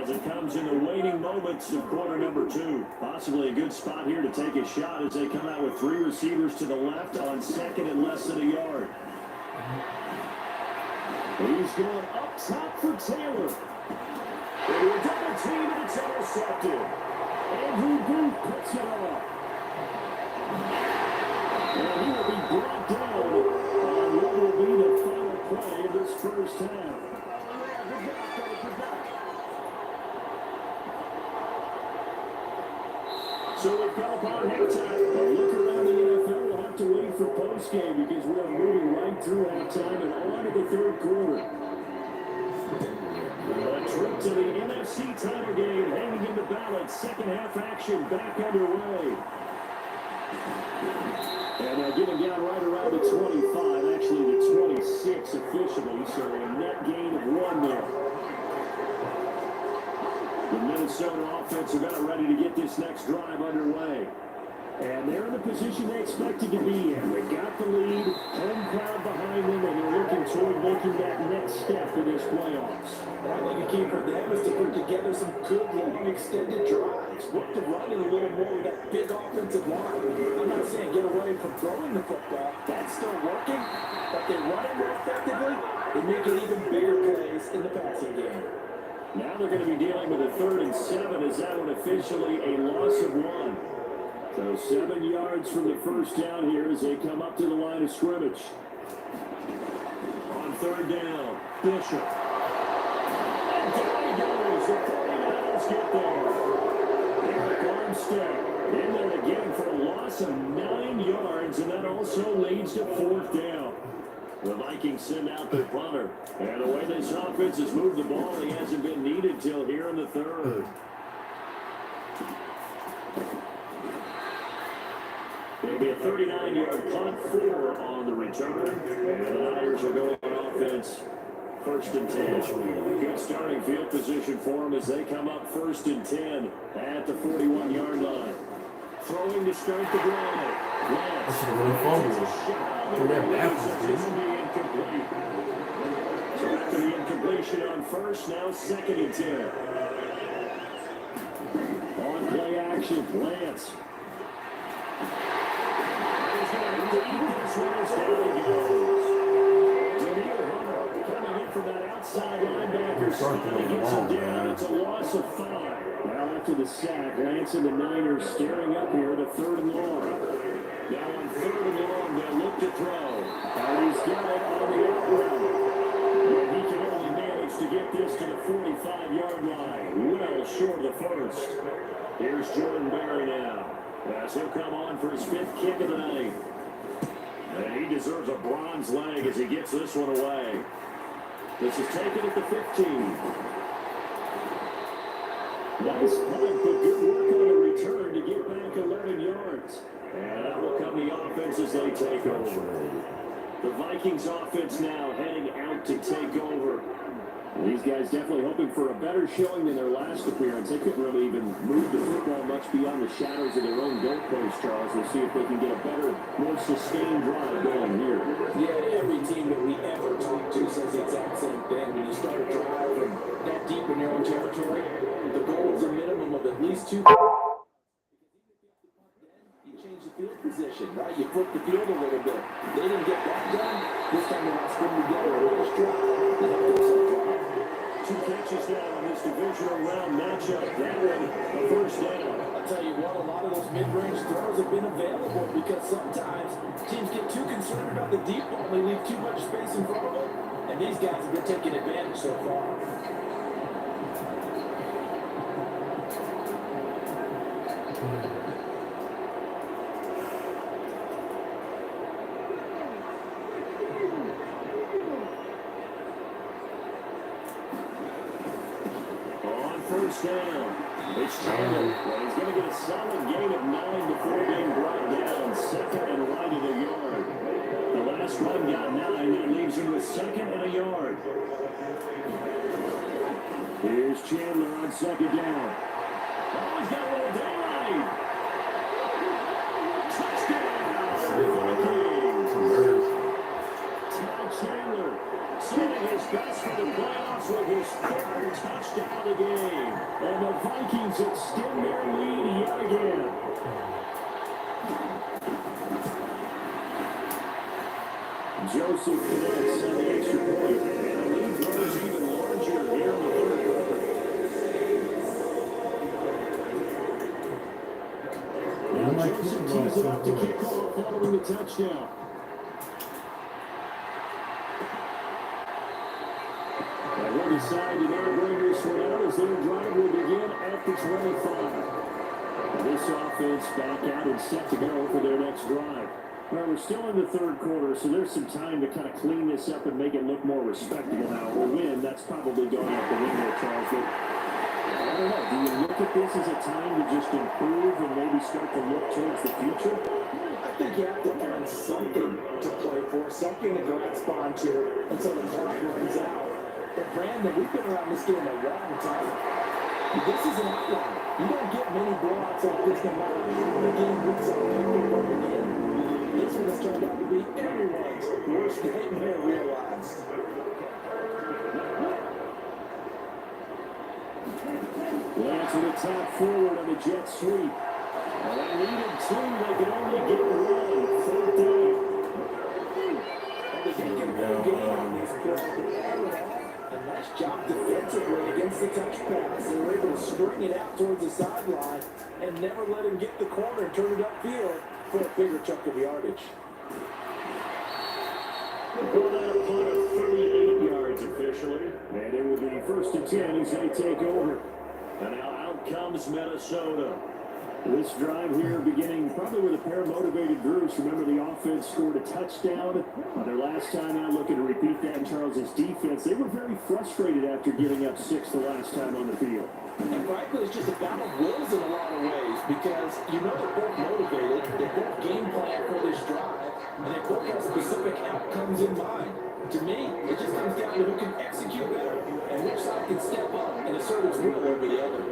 as it comes in the waiting moments of quarter number 2. Possibly a good spot here to take a shot as they come out with 3 receivers to the left on 2nd and less than a yard. He's going up top for Taylor. And we're double team and it's intercepted. Andrew Booth picks it off. And he will be brought down on what will be the final play of this first half. So we've come upon halftime. A look around the NFL. We'll have to wait for postgame because we are moving right through halftime and on to the 3rd quarter. A trip to the NFC title game hanging in the balance. Second half action back underway. And getting down right around the 25, actually the 26 officially, so a net gain of 1 there. The Minnesota offense about ready to get this next drive underway. And they're in the position they expected to be in. They got the lead, home crowd behind them, and they're looking toward making that next step in this playoffs.
I think the key for them is to put together some good, long, extended drives. Work the running a little more with that big offensive line. I'm not saying get away from throwing the football. That's still working. But they run it more effectively. They make it even bigger plays in the passing game.
Now they're going to be dealing with a 3rd and 7 as that one officially a loss of 1. So 7 yards from the first down here as they come up to the line of scrimmage. On 3rd down, Bishop. And down he goes. The 49ers get there. Eric Armstead in there again for a loss of 9 yards, and that also leads to 4th down. The Vikings send out their punter. And the way this offense has moved the ball, he hasn't been needed till here in the 3rd. be a 39-yard punt, 4 on the return. And the Niners are going on offense. 1st and 10. Good starting field position for them as they come up 1st and 10 at the 41-yard line. Throwing to start the drive.
That should have been a fumble. Threw that backwards, dude.
Incomplete. So after the incompletion on 1st, now 2nd and 10. On play action, Lance. He's going to deep this one as down he goes. Coming in from that outside linebacker spot, he gets him down. It's a loss of 5. Now after the sack, Lance and the Niners staring up here to 3rd and long. Now on 3rd and long, they'll look to throw. And he's got it on the out route. And he can only manage to get this to the 45-yard line. Well short of the 1st. Here's Jordan Berry now. As he'll come on for his 5th kick of the night. And he deserves a bronze leg as he gets this one away. This is taken at the 15. Nice punt, but good work on a return to get back 11 yards. And that will come the offense as they take over. The Vikings offense now heading out to take over. And these guys definitely hoping for a better showing than their last appearance. They couldn't really even move the football much beyond the shadows of their own goalpost, Charles. We'll see if they can get a better, more sustained drive going here.
Yeah, every team that we ever talk to says the exact same thing. When you start a drive from that deep in your own territory, the goal is a minimum of at least 2. You change the field position, right? You flip the field a little bit. They didn't get that done. This time they want to string together a nice drive and help themselves drive.
2 catches now in this divisional round matchup. That one, a 1st down.
I'll tell you what, a lot of those mid-range throws have been available because sometimes teams get too concerned about the deep ball. They leave too much space in front of them. And these guys have been taking advantage so far.
Down. It's Chandler. Well, he's going to get a solid gain of 9 before being brought down. 2nd and right of the yard. The last run got 9. That leaves him with 2nd and a yard. Here's Chandler on 2nd down. Oh, he's got a little daylight. Touchdown. Todd Chandler setting his best for the playoffs with his 3rd touchdown of the game. And the Vikings extend their lead yet again. Joseph connects on the extra point. And the lead grows even larger here in the 3rd quarter. Now Joseph tees it up to kick off following the touchdown. They decide to now bring this one out as their drive will begin at the 25. This offense back out and set to go for their next drive. Well, we're still in the 3rd quarter, so there's some time to kind of clean this up and make it look more respectable now. A win, that's probably going out the window, Charles. But I don't know. Do you look at this as a time to just improve and maybe start to look towards the future?
I think you have to find something to play for, something to grasp onto until the clock runs out. But Brandon, we've been around this game a long time. This is an outlier. You don't get many blowouts like this no matter how the game moves on paper going in. This one has turned out to be everyone's worst nightmare realized.
Lance with a top forward on the jet sweep. Well, they needed 2. They could only get 1. 3rd down.
And they can't get a good game on this play. A nice job defensively against the touch pass. They were able to string it out towards the sideline and never let him get the corner and turn it upfield for a bigger chunk of yardage.
Well, that a punt of 38 yards officially. And it will be 1st and 10 as they take over. And now out comes Minnesota. This drive here beginning probably with a pair of motivated groups. Remember, the offense scored a touchdown on their last time out. Looking to repeat that in Charles's defense. They were very frustrated after giving up 6 the last time on the field.
And frankly, it's just a battle of wills in a lot of ways because you know they're both motivated. They both game plan and they both have specific outcomes in mind. To me, it just comes down to who can execute better and which side can step up and assert its will over the other.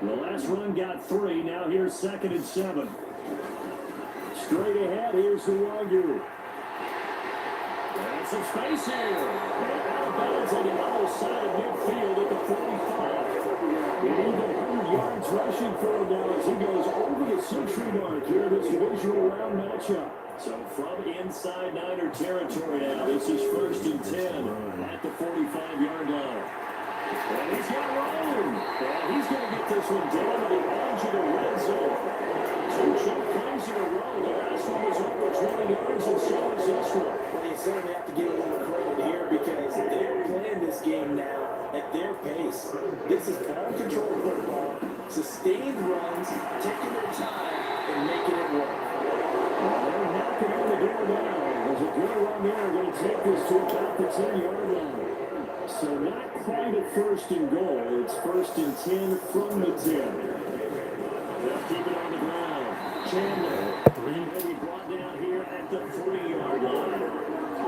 The last run got 3. Now here's 2nd and 7. Straight ahead, here's the Wagyu. And some space here. And out of bounds on the other side of midfield at the 45. And even 100 yards rushing for him now as he goes over the century mark here in this divisional round matchup. So from inside Niner territory now, this is 1st and 10 at the 45-yard line. And he's got rolling. And he's going to get this one down to the edge of the red zone. 2 check plays in a row. The last one was over 20 yards, and so is this one.
Well, you certainly have to give a little credit here because they're playing this game now at their pace. This is ball control football, sustained runs, taking their time, and making it work.
They're knocking on the door now. There's a good run there. Going to take this to about the 10-yard line. So not quite a 1st and goal. It's 1st and 10 from the 10. They'll keep it on the ground. Chandler, 3 will be brought down here at the 3-yard line.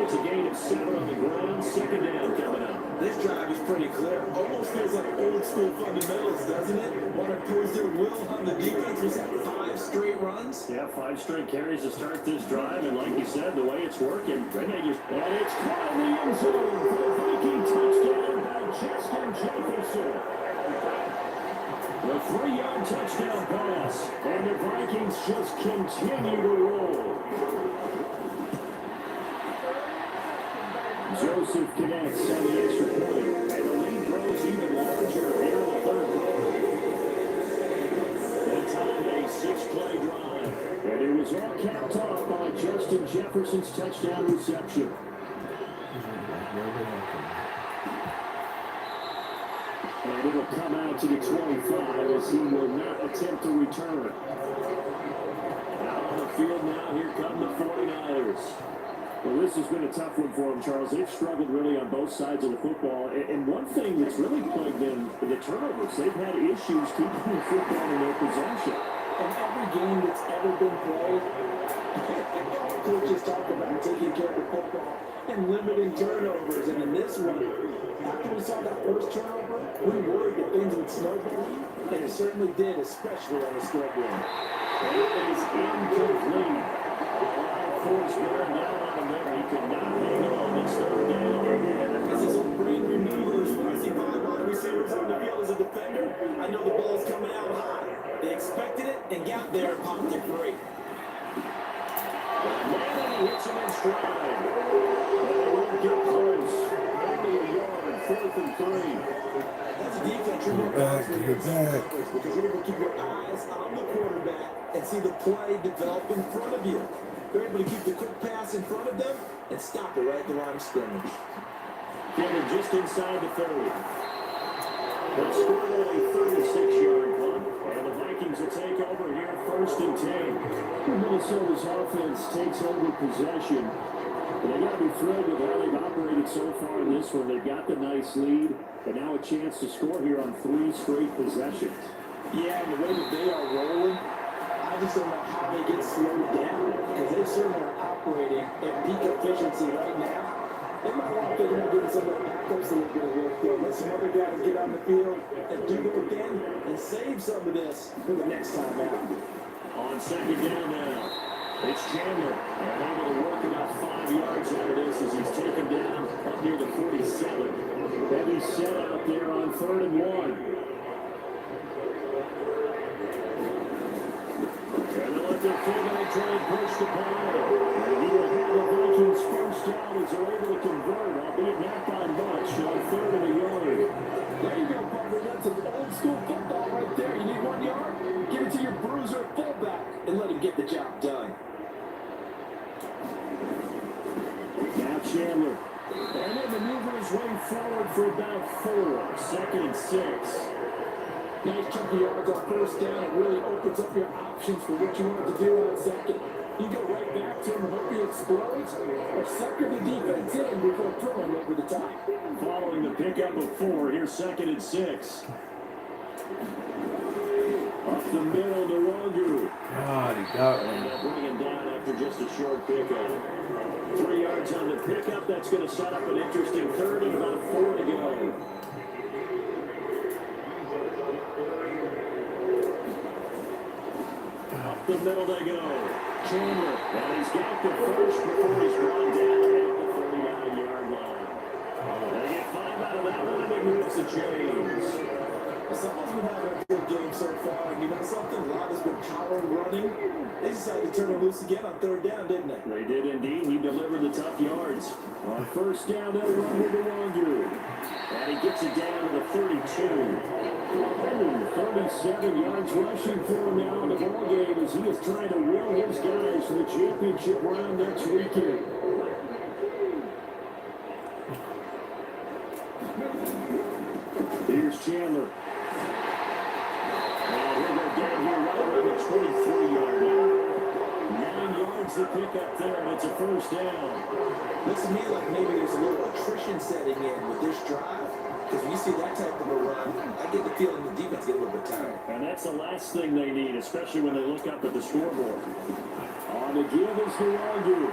It's a gain of 7 on the ground. 2nd down coming up.
This drive is pretty clear. Almost feels like old school fundamentals, doesn't it? Want to impose their will on the defense. Was that 5 straight runs?
Yeah, 5 straight carries to start this drive, and like you said, the way it's working, and it's caught in the end zone for the Viking touchdown by Justin Jefferson. The 3-yard touchdown pass, and the Vikings just continue to roll. Joseph connects on the extra point, and the lead grows even larger here in the 3rd quarter. That time a 6-play drive, and it was all capped off by Justin Jefferson's touchdown reception. And it'll come out to the 25 as he will not attempt to return. Out on the field now, here come the 49ers. Well, this has been a tough one for them, Charles. They've struggled really on both sides of the football. And one thing that's really plagued them, the turnovers. They've had issues keeping the football in their possession.
In every game that's ever been played, coaches talk about taking care of the football and limiting turnovers. And in this one, after we saw that first turnover, we worried that things would snowball, and it certainly did, especially on the scoreboard.
It is incomplete. Force bearing down on him there. He could not hang on. It's 3rd down again.
This is a brain removal. As soon as he find wide receivers on the field as a defender, I know the ball's coming out high. They expected it and got there and popped it great.
Madden hits him in stride. They won't get close. Only a yard, 4th and 3.
That's a defense you're more confident in because you're able to keep your eyes on the quarterback and see the play develop in front of you. They're able to keep the quick pass in front of them and stop it right at the line of scrimmage.
Getting just inside the 30. They'll score a 36-yard punt, and the Vikings will take over here 1st and 10. Minnesota's offense takes over possession. But they got to be thrilled with how they've operated so far in this one. They've got the nice lead, but now a chance to score here on 3 straight possessions.
Yeah, and the way that they are rolling, I just don't know how they get slowed down because they certainly are operating at peak efficiency right now. They might want to figure out giving some of the backups a little bit of work there. Let some other guys get on the field and do it again and save some of this for the next time out.
On 2nd down now, it's Chandler. And able to work about 5 yards out of this as he's taken down up near the 47. Heavy set out there on 3rd and 1. And they'll let their fullback try and push the ball. And he will have the Vikings 1st down as they're able to convert, albeit not by much, on 3rd and a yard.
There you go, Parker. That's an old school football right there. You need 1 yard? Give it to your bruiser fullback and let him get the job done.
Now Chandler. And then maneuver his way forward for about 4. 2nd and 6.
Nice chunky yards on 1st down. It really opens up your options for what you want to do on 2nd. You go right back to him and hope he explodes, or sucker the defense in before throwing over the top.
Following the pickup of 4, here's 2nd and 6. Up the middle to Rogu.
God, he got
And
me.
they'll bring him down after just a short pickup. 3 yards on the pickup. That's going to set up an interesting third and about 4 to go. Up the middle they go. Chandler. And he's got the first before he's brought down at the 39-yard line. They get 5 out of that one, and it moves the chains.
Someone's been having a good game so far, and you know something? A lot has been power running. They decided to turn him loose again on third down, didn't they?
They did indeed. He delivered the tough yards. On first down, they'll run with the Wangu. And he gets it down to the 32. 37 yards rushing for him now in the ballgame as he is trying to will his guys for the championship round next weekend. Here's Chandler. And he'll go down here right around the 23-yard line. 9 yards to pick up there, and it's a first down.
Looks to me like maybe there's a little attrition setting in with this drive. Because when you see that type of a run, I get the feeling the defense get a little bit tired.
And that's the last thing they need, especially when they look up at the scoreboard. On the give is Nwangu.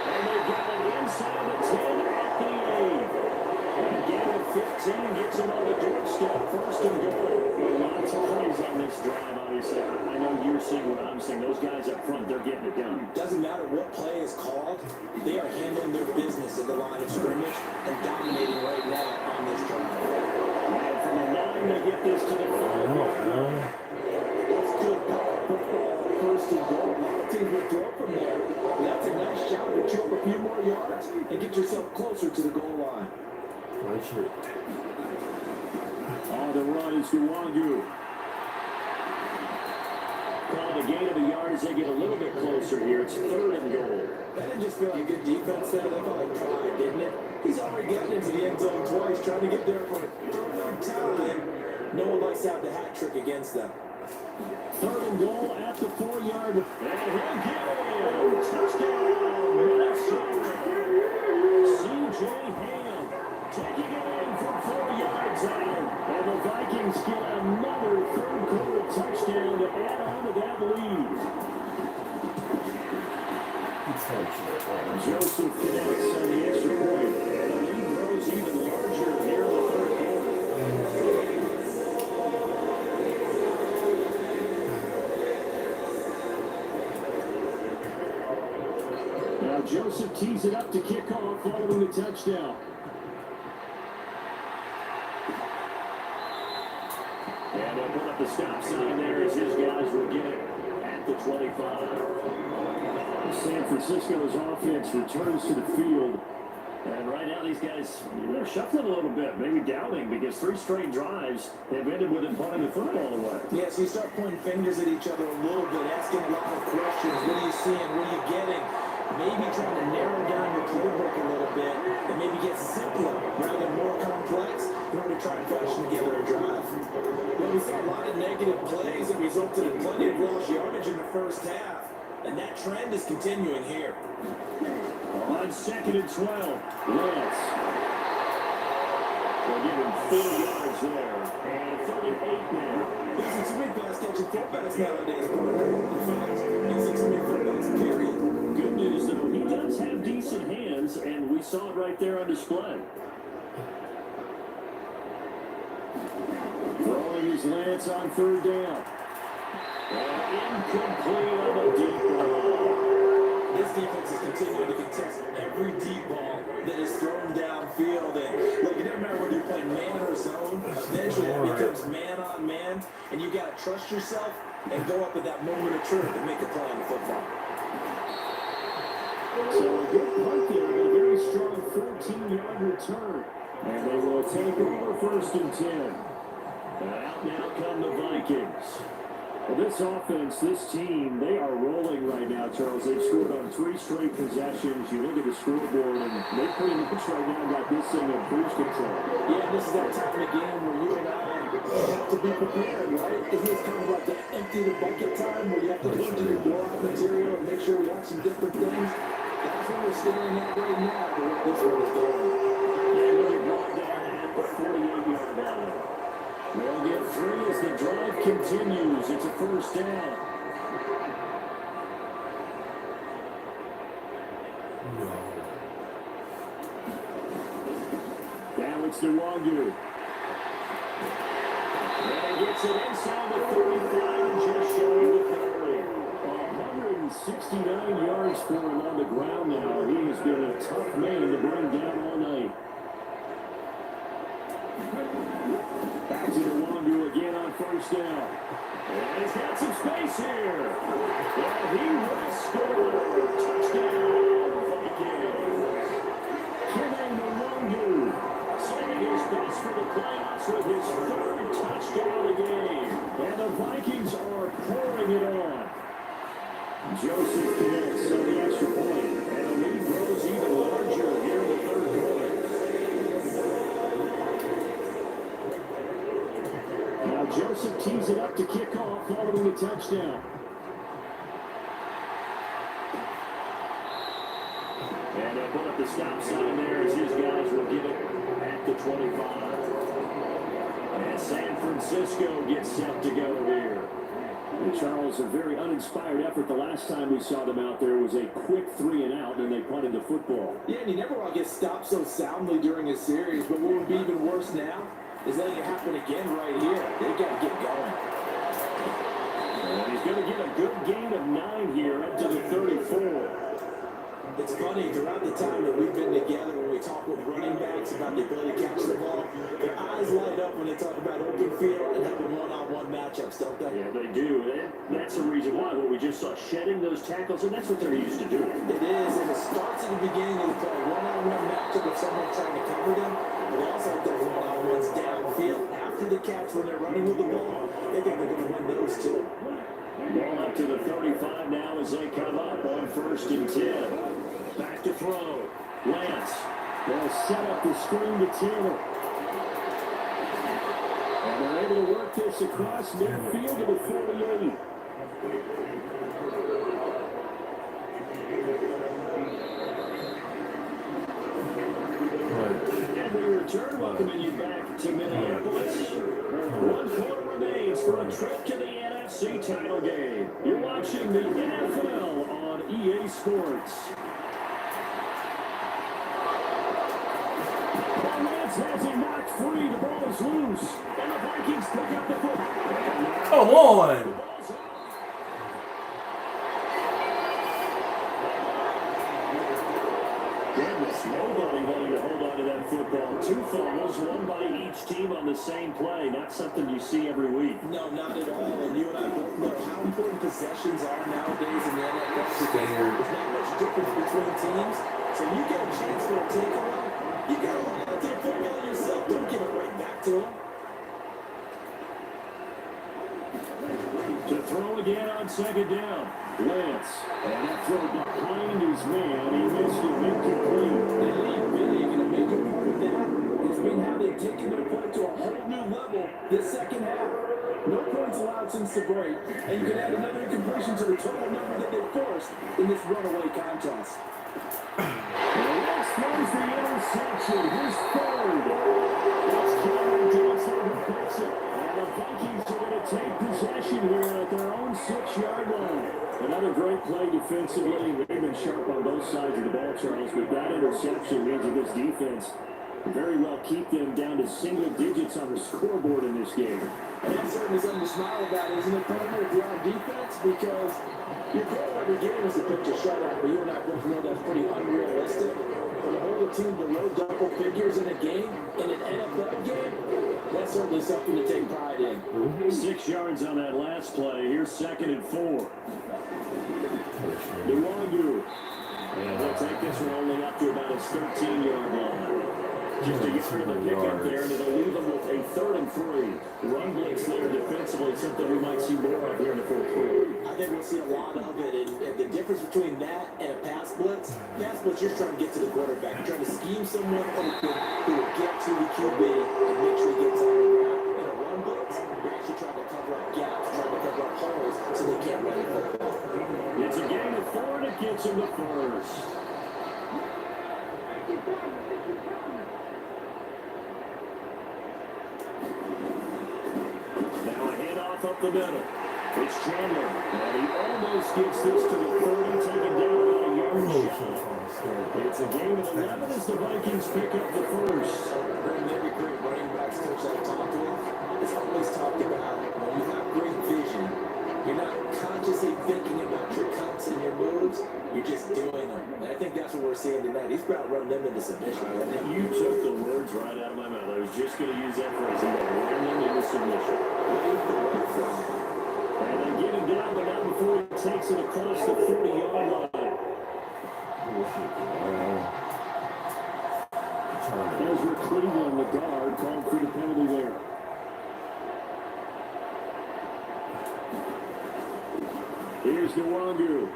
And they got it inside the 10 at the 8. And again at 15 gets it on the doorstep, first and goal. Lots of plays on this drive, obviously. I know you're seeing what I'm seeing. Those guys up front, they're getting it done.
Doesn't matter what play is called, they are handling their business at the line of scrimmage and dominating right now on this drive.
And from the 9, they get this to the 5.
That's good football, first and goal. A lot of teams will throw from there. That's a nice shot to chew up a few more yards and get yourself closer to the goal line.
That's it.
On the run is Nwangu. Called a gain of a yard as they get a little bit closer here. It's third and goal.
That didn't just feel like a good defense there. That felt like pride, didn't it? He's already gotten into the end zone twice, trying to get there for a third time. No one likes to have the hat trick against them.
Third and goal at the 4-yard. And he'll get it. Touchdown, Minnesota. C.J. Ham taking it in for 4 yards out. And the Vikings get another third-quarter touchdown to add on to that lead. Joseph connects on the extra point. And the lead grows even larger here in the third quarter. Now Joseph tees it up to kick off following the touchdown. And they'll put up the stop sign there as his guys will get it at the 25. San Francisco's offense returns to the field. And right now these guys, they're shuffling a little bit, maybe doubting, because 3 straight drives have ended with them punting the football away.
Yeah, so you start pointing fingers at each other a little bit, asking a lot of questions. What are you seeing? What are you getting? Maybe trying to narrow down your playbook a little bit and maybe get simpler rather than more complex in order to try and fashion together a drive. Well, we saw a lot of negative plays that resulted in plenty of lost yardage in the first half. And that trend is continuing here.
On 2nd and 12, Lance. They'll give him 4 yards there. And 38 now.
These are too many pass-catching fullbacks nowadays, partner. In fact, these are too many fullbacks, period.
Good news, though, he does have decent hands, and we saw it right there on display. Throwing his Lance on 3rd down. And incomplete on the deep ball.
This defense is continuing to contest every deep ball that is thrown downfield. And look, it doesn't matter whether you're playing man or zone. Eventually, it becomes man on man, and you got to trust yourself and go up at that moment of truth and make a play on the football.
So a good punt there, but a very strong 14-yard return. And they will take over 1st and 10. And out now come the Vikings. Well, this offense, this team, they are rolling right now, Charles. They've scored on 3 straight possessions. You look at the scoreboard, and they pretty much right now got this thing in cruise control.
Yeah, this is that time of the game where you and I have to be prepared, right? It is kind of like that empty the bucket time where you have to look to your blowout material and make sure we have some different things. That's what we're staring at right now, but what this one is going.
Yeah, really brought down at the 48-yard line. They'll get 3 as the drive continues. It's a first down. Now it's Nwangu. And he gets it inside the 35, just shy of the 30. 169 yards for him on the ground now. He has been a tough man to bring down all night. Back to Nwangu again on first down. And he's got some space here. And he will score. Touchdown, Vikings. Kevin Nwangu setting his pace for the playoffs with his third touchdown of the game. And the Vikings are pouring it on. Joseph connects on the extra point. And the lead grows even larger here in the third quarter. Now Joseph tees it up to kick off following the touchdown. And they put up the stop sign there as his guys will get it at the 25. And San Francisco gets set to go here. And Charles, a very uninspired effort. The last time we saw them out there was a quick 3 and out, and they punted the football.
Yeah, and he never want to get stopped so soundly during a series, but what would be even worse now is letting it happen again right here. They got to get going.
And he's going to get a good gain of 9 here up to the 34.
It's funny, throughout the time that we've been together, when we talk with running backs about the ability to catch the ball, their eyes light up when they talk about open field and having one-on-one matchups, don't they?
Yeah, they do. And that's the reason why. What we just saw, shedding those tackles, and that's what they're used to doing.
It is, and it starts at the beginning of the play. One-on-one matchup with someone trying to cover them, but they also have those one-on-ones downfield after the catch when they're running with the ball. They think they're going to win those too.
Ball up to the 35 now as they come up on 1st and 10. Back to throw. Lance. They'll set up the screen to Taylor. And they're able to work this across midfield to the 48. And we return, welcoming you back to Minneapolis. 1 quarter remains for a trip to the NFC title game. You're watching the NFL on EA Sports. Lance has him knocked free. The ball is loose. And the Vikings pick up the football.
Come on.
Goodness, nobody wanting to hold on to that football. 2 fumbles, 1 by each team on the same play. Not something you see every week.
No, not at all. And you and I both know how important possessions are nowadays in the NFL. There's not much difference between teams. So you get a chance for a takeaway, you got to hold on to the football yourself. Don't give it right back to him.
To throw again on 2nd down. Lance. And that throw behind his man. He missed it incomplete.
And really going to make a part of that has been how they've taken their play to a whole new level this second half. No points allowed since the break. And you can add another incompletion to the total number that they forced in this runaway contest.
Lance throws the interception. His 3rd. That's Cameron Johnson who picks it. And the Vikings are going to take possession here at their own 6-yard line. Another great play defensively. They've been sharp on both sides of the ball, Charles, but that interception means that this defense very well keep them down to single digits on the scoreboard in this game.
And that's certainly something to smile about, isn't it, partner, if you're on defense? Because your goal every game is to pitch a shutout, but you and I both know that's pretty unrealistic. When you hold a team below double figures in a game, in an NFL game, that's certainly something to take pride in.
6 yards on that last play. Here's 2nd and 4. Nwangu. And they'll take this one only up to about his 13-yard line. Just a yard of the pickup there, and it'll leave them with a 3rd and 3. Run blitz there defensively, something we might see more of here in the 4th quarter.
I think we'll see a lot of it, and the difference between that and a pass blitz, you're trying to get to the quarterback. You're trying to scheme someone open who will get to the QB and make sure he gets on the ground. In a run blitz, you're actually trying to cover up gaps, trying to cover up holes so they can't run the football.
It's a gain of 4, and it gets him the 1st. Now a half up the middle. It's Chandler, and he almost gets this to the 30, taken down about a yard shy. It's a game of 11 as the Vikings pick up the first.
Every great running backs coach I've talked with has always talked about when you have great vision, you're not consciously thinking about your cuts and your moves, you're just doing them. And I think that's what we're seeing tonight. He's about to run them into submission.
You took the words right out of my mouth. I was just going to use that phrase. He's about to run them into submission. And they get him down, but not before he takes it across the 40-yard line. Ezra Cleveland, the guard, called for the penalty there. Here's Nwangu.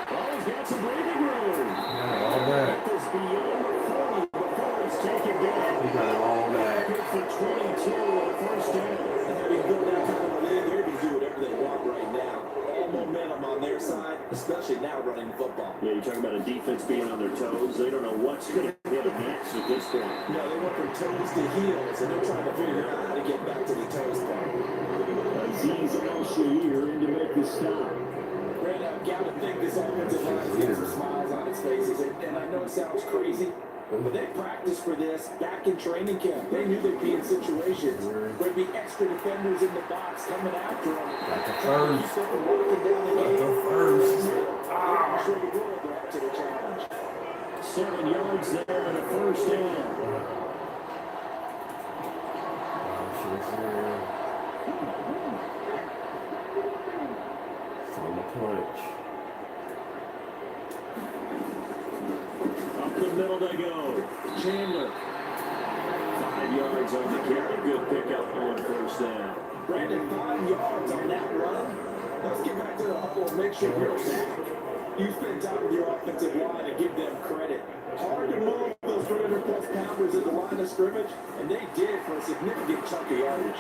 Oh, he's got some breathing room.
All that.
It's beyond the 40 before it's taken down.
He got it all back.
Good for 22 on first down.
And having built that kind of a lead, they're going to do whatever they want right now. All momentum on their side, especially now running football.
Yeah, you're talking about a defense being on their toes. They don't know what's going to hit them next at this point.
No, they went from toes to heels, and they're trying to figure out how to get back to the toes part.
Aziz Al-Shahir in to make the stop.
Brandon, I've got to think this offensive line is getting some smiles on its faces, and I know it sounds crazy, but they practiced for this back in training camp. They knew they'd be in situations where there'd be extra defenders in the box coming after them.
Like the first.
Walking down the
Like the
game.
first.
I'm sure the world they're up to the challenge.
7 yards there and a first down.
From the punch.
Up the middle they go. Chandler. 5 yards on the carry. Good pickup on first down.
Brandon, 5 yards on that run. Let's get back to the huddle and make sure you're sacked. You spend time with your offensive line and give them credit. Hard to move those 300-plus pounders at the line of scrimmage, and they did for a significant chunk of yardage.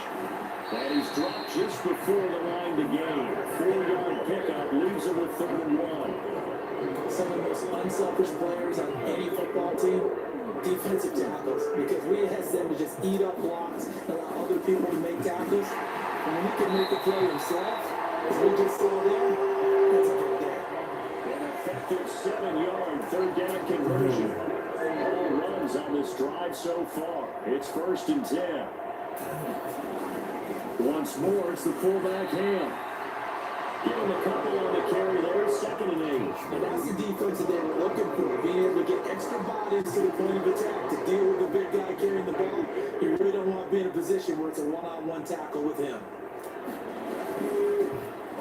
And he's dropped just before the line to gain. 4-yard pickup leaves it with 31.
Some of the most unselfish players on any football team, defensive tackles, because we ask them to just eat up blocks, allow other people to make tackles. And when he can make the play himself, as we just saw there, that's a good day.
An effective 7-yard third down conversion. All runs on this drive so far. It's 1st and 10. Once more, it's the fullback Ham. Give him a couple on the carry there, 2nd and 8.
And that's the defense that they were looking for, being able to get extra bodies to the point of attack to deal with the big guy carrying the ball. You really don't want to be in a position where it's a one-on-one tackle with him.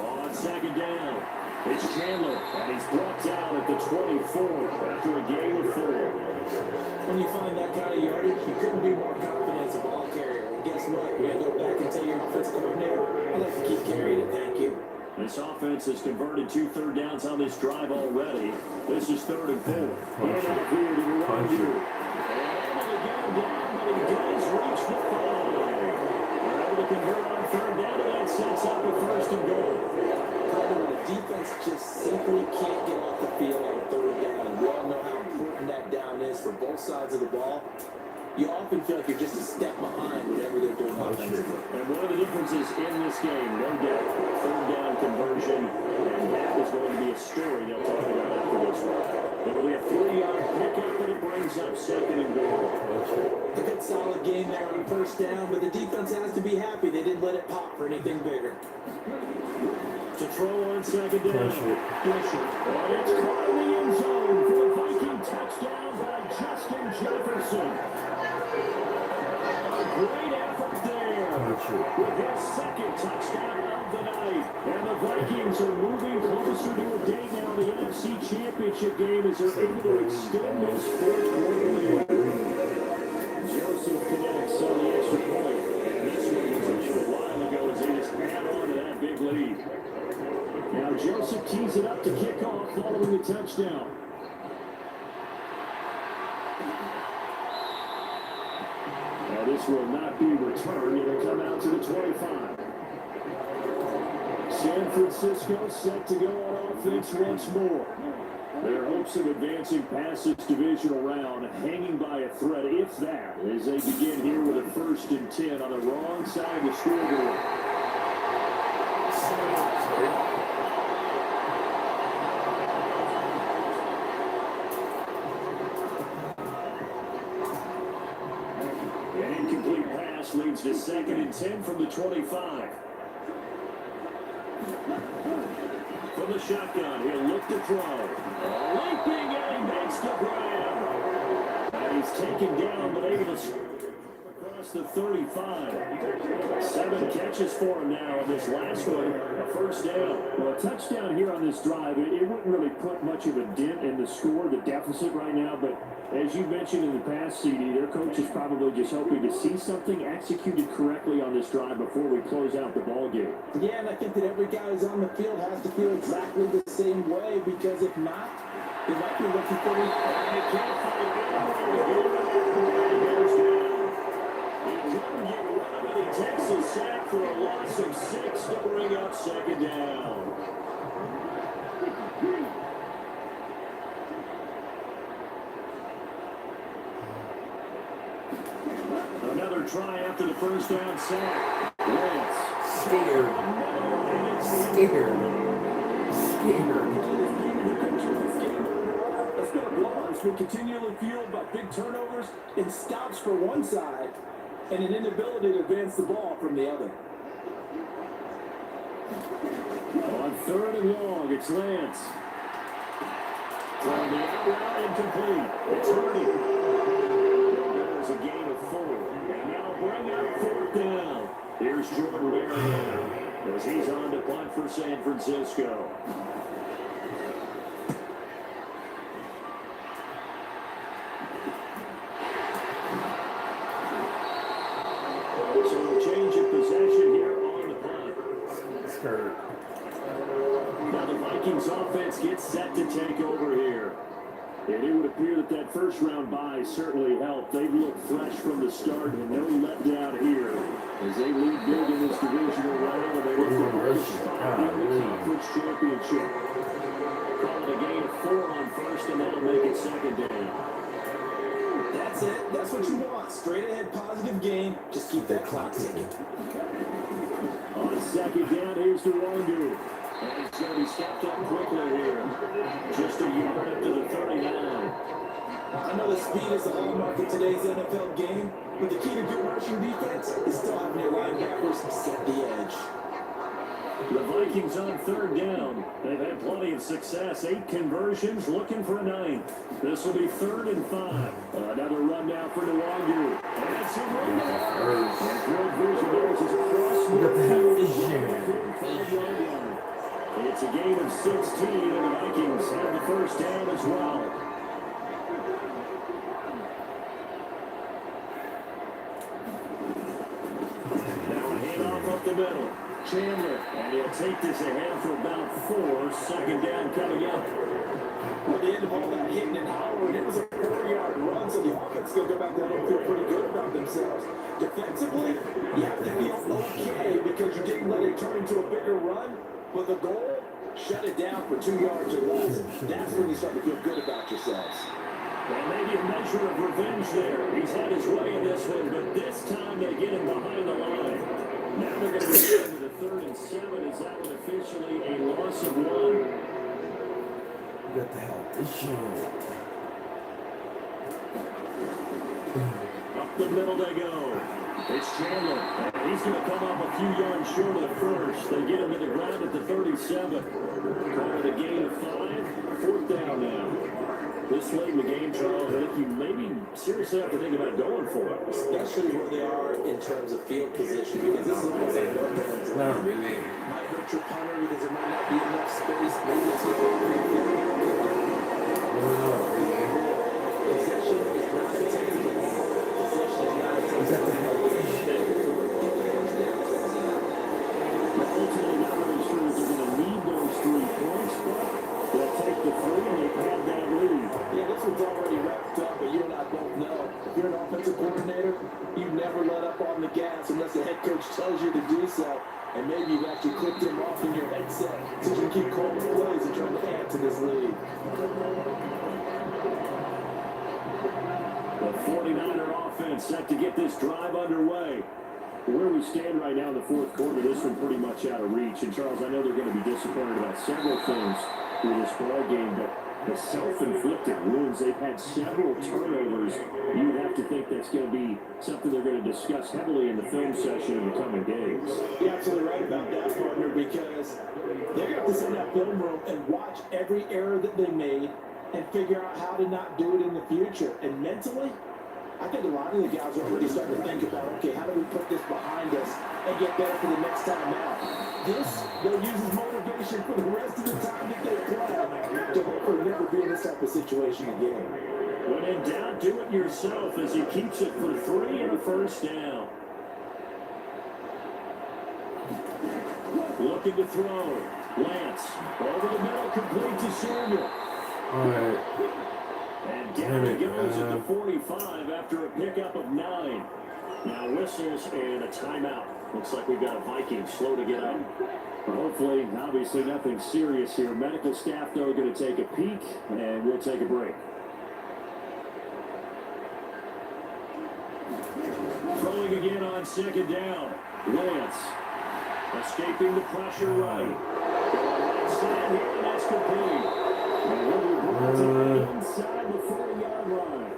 On 2nd down, it's Chandler, and he's brought down at the 24 after a gain of 4.
When you find that kind of yardage, you couldn't be more confident as a ball carrier. And guess what? You're going to go back and tell your offensive coordinator, I'd like to keep carrying it, thank you.
This offense has converted 2 third downs on this drive already. This is 3rd and 4. Hand off here to the right here. And able to get him down, but he does reach the 5. They're able to convert on 3rd down, and that sets up a 1st and goal.
When the defense just simply can't get off the field on 3rd down, and we all know how important that down is for both sides of the ball, you often feel like you're just a step behind whatever they're doing offensively.
And one of the differences in this game, no doubt, 3rd down conversion, and that is going to be a story they'll talk about after this one. It'll be a 3-yard pickup, and it brings up 2nd and goal.
A good solid game there on 1st down, but the defense has to be happy they didn't let it pop for anything bigger.
To throw on 2nd down. And it's caught in the end zone for the Viking touchdown by Justin Jefferson. A great effort there with his 2nd touchdown of the night. And the Vikings are moving closer to a day now. The NFC Championship game as they're able to extend this 4th lead. Joseph connects on the extra point. And this one was a while ago as they just add on to that big lead. Now Joseph tees it up to kick off following the touchdown. Now this will not be returned. It'll come out to the 25. San Francisco set to go on offense once more. Their hopes of advancing past this divisional round hanging by a thread, if that, as they begin here with a 1st and 10 on the wrong side of the scoreboard. An incomplete pass leads to 2nd and 10 from the 25. From the shotgun, he'll look to throw. Leaping, and he makes the grab. And he's taken down, but able to across the 35. 7 catches for him now in this last one. A 1st down. Well, a touchdown here on this drive, it wouldn't really put much of a dent in the score, the deficit right now, but as you mentioned in the past, CD, their coach is probably just hoping to see something executed correctly on this drive before we close out the ball game.
Yeah, and I think that every guy who's on the field has to feel exactly the same way, because if not, they might be looking for it.
And they can't find it. He couldn't get rid of it. He takes a sack for a loss of 6 to bring up 2nd down. Another try after the 1st down sack. Lance.
Scared.
It's been a blowout. It's been continually fueled by big turnovers and stops for one side and an inability to advance the ball from the other.
On 3rd and long, it's Lance. From the out route, incomplete. It's Hurdy. There's a gain of 4. And now bring up 4th down. Here's Jordan Marion as he's on to punt for San Francisco. So change of possession here on the punt. Now the Vikings offense gets set to take over here. And it would appear that that 1st round bye certainly helped. They've looked fresh from the start and no letdown here as they lead big in this divisional round and they look for the conference championship. Call it a gain of 4 on 1st and that'll make it 2nd down.
That's it. That's what you want. Straight ahead, positive gain. Just keep that clock ticking.
On 2nd down, here's the Wandu. And he's going to be stepped up quickly here. Just a yard up to the 39.
I know the speed is the hallmark of today's NFL game, but the key to good rushing defense is still having your linebackers set the edge.
The Vikings on 3rd down. They've had plenty of success. 8 conversions, looking for a 9th. This will be 3rd and 5. Another run now for Nwangu. And it's a run down. And good vision there as he's across the field. It's a gain of 16, and the Vikings have the 1st down as well. Now a handoff up the middle. Chandler, and he'll take this ahead for about 4. 2nd down coming up.
At the end of all that hitting and hollering, it was a 4-yard run, so the offense still go back there and feel pretty good about themselves. Defensively, you have to feel okay because you didn't let it turn into a bigger run, but the goal, shut it down for 2 yards or less. That's when you start to feel good about yourselves.
And maybe a measure of revenge there. He's had his way in this one, but this time they get him behind the line. Now they're going to be into the 3rd and 7. Is that one officially a loss of 1?
What the hell?
Up the middle they go. It's Chandler. He's going to come up a few yards short of the 1st. They get him to the ground at the 37. Call it a gain of 5. 4th down now. This late in the game, Charles, I think you maybe seriously have to think about going for it.
Especially where they are in terms of field position, because this is what they know.
Not really.
Might hurt your punter because there might not be enough space. Maybe it's not possession is not the takeaway. Possession is not a takeaway.
Ultimately, not really sure that they're going to need those 3 points, but they'll take the 3 and they've had that lead.
Yeah, this one's already wrapped up, but you and I both know if you're an offensive coordinator, you never let up on the gas unless the head coach tells you to do so. And maybe you've actually clicked him off in your headset so you can keep calling plays and trying to add to this lead.
The 49er offense set to get this drive underway. Where we stand right now in the fourth quarter, this one pretty much out of reach. And Charles, I know they're going to be disappointed about several things through this ball game, but the self-inflicted wounds, they've had several turnovers. You would have to think that's going to be something they're going to discuss heavily in the film session in the coming days.
You're absolutely right about that, partner, because they're going to have to sit in that film room and watch every error that they made and figure out how to not do it in the future. And mentally, I think a lot of the guys are already starting to think about, okay, how do we put this behind us and get better for the next time out? This, they'll use as motivation for the rest of the time that they play to hopefully never be in this type of situation again.
When in doubt, do it yourself as he keeps it for 3 and a first down. Looking to throw. Lance over the middle, complete to Samuel.
All right.
And down he goes at the 45 after a pickup of 9. Now whistles and a timeout. Looks like we've got a Viking slow to get up. But hopefully, obviously nothing serious here. Medical staff, though, are going to take a peek, and we'll take a break. Throwing again on second down. Lance escaping the pressure right. Right side here, and that's complete. And we'll be brought to inside the 40-yard line.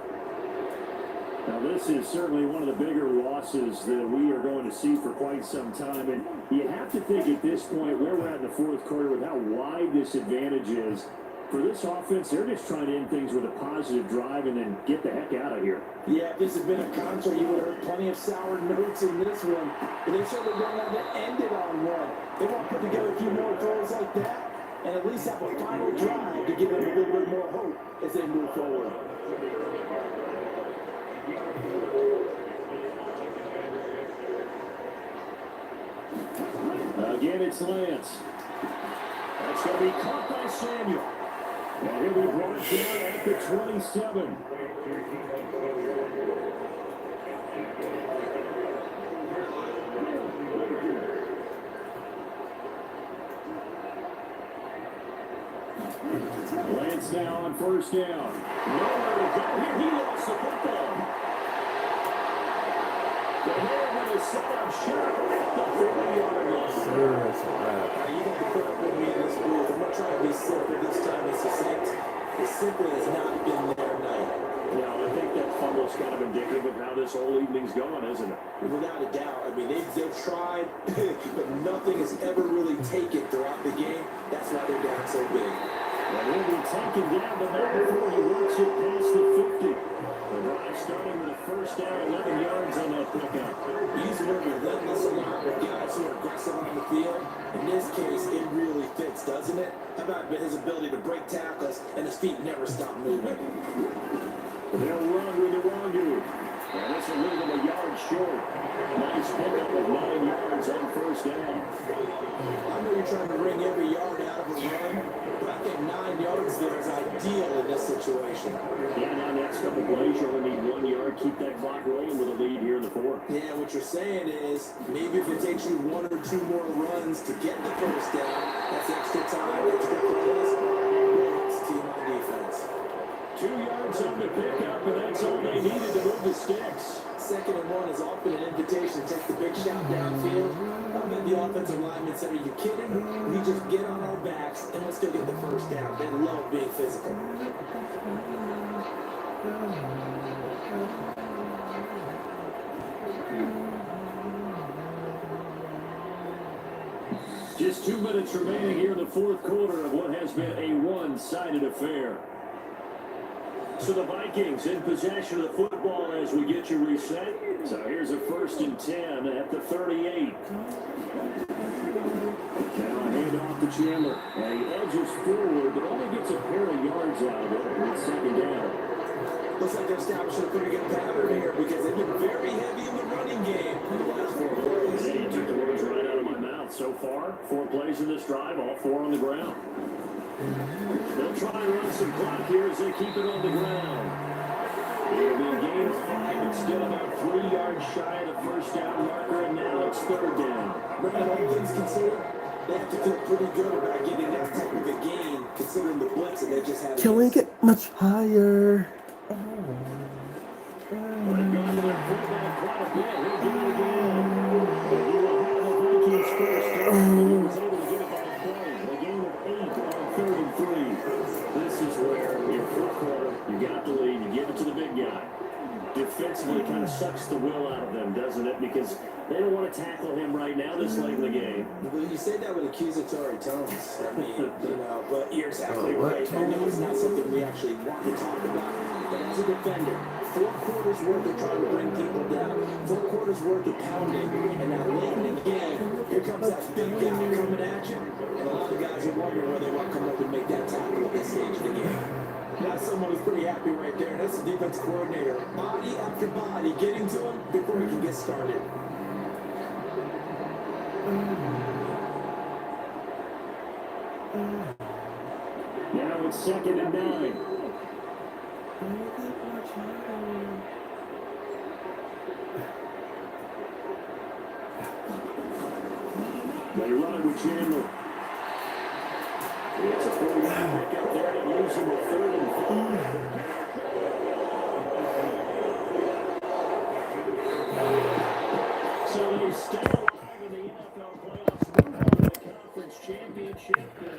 Now, this is certainly one of the bigger losses that we are going to see for quite some time. And you have to think at this point, where we're at in the fourth quarter, with how wide this advantage is, for this offense, they're just trying to end things with a positive drive and then get the heck out of here.
Yeah, if this had been a concert, you would have heard plenty of sour notes in this one. But they certainly don't want to end it on one. They want to put together a few more throws like that and at least have a final drive to give them a little bit more hope as they move forward.
Again, it's Lance. That's going to be caught by Samuel. And he'll be brought down at the 27. Lance now on first down. Nowhere to go here. He lost the football. The man with a set-up shot at the 40-yard line.
That's a wrap.
You got to put up with me in this booth. I'm not trying to be simple this time. It's succinct. It simply has not been their night.
Yeah, I think that fumble's kind of indicative of how this whole evening's going, isn't it?
Without a doubt. I mean, they've tried, but nothing has ever really taken throughout the game. That's why they're down so big.
And he'll be taken down to number 4. He works it past the 50. The drive starting with a first down, 11 yards on that pickup.
He's working relentless a lot with guys who are aggressive on the field. In this case, it really fits, doesn't it? How about his ability to break tackles and his feet never stop moving?
They'll run with the Wangu. And that's a little bit of a yard short. Nice pickup of 9 yards on first down.
I know you're trying to wring every yard out of a run, but I think 9 yards there is ideal in this situation.
Yeah, now next couple plays, you only need 1 yard. Keep that clock rolling with a lead here in the fourth.
Yeah, what you're saying is maybe if it takes you 1 or 2 more runs to get the first down, that's extra time, extra plays. It's team on defense.
2 yards on the pickup, and that's all they needed to move the sticks. 2nd and 1
is often an invitation to take the big shot downfield. I bet the offensive lineman said, are you kidding? We just get on our backs and let's go get the first down. They love being physical.
Just 2 minutes remaining here in the fourth quarter of what has been a one-sided affair. So the Vikings in possession of the football as we get you reset. So here's a 1st and 10 at the 38. Now hand off to Chandler. And he edges forward, but only gets a pair of yards out of it. And it's 2nd down.
Looks like they're establishing a pretty good pattern here because they've been very heavy in the running game in the last 4 plays.
Yeah, you took the words right out of my mouth. So far, 4 plays in this drive, all 4 on the ground. They'll try and run some clock here as they keep it on the ground. It'll be a gain of 5. It's still about 3 yards shy of the first down marker, and now it's 3rd down.
Brad, all things considered, they have to feel pretty good about getting that type of a gain, considering the blitz that they just had.
Can we get much higher?
Well, they've gone to their fullback quite a bit. He'll do it again. But he will have the Vikings first down. He was able to get it by a play. A gain of 8 on 3rd and 3. This is where, in fourth quarter, you got the lead, you give it to the big guy. Defensively, kind of sucks the will out of them, doesn't it? Because they don't want to tackle him right now this late in the game.
Well, you say that with accusatory tones. I mean, but you're exactly right. I know it's not something we actually want to talk about. But as a defender, 4 quarters worth of trying to bring people down, 4 quarters worth of pounding, and now late in the game, here comes that big guy coming at you. And a lot of guys are wondering whether they want to come up and make that tackle at this stage of the game. That's someone who's pretty happy right there. That's the defense coordinator. Body after body, getting to him before he can get started.
Now it's 2nd and 9. They run it with Chandler. It's a 4-yard pick up there to lose him with 3rd and 5. So they stay alive in the NFL playoffs. Move on to the conference championship.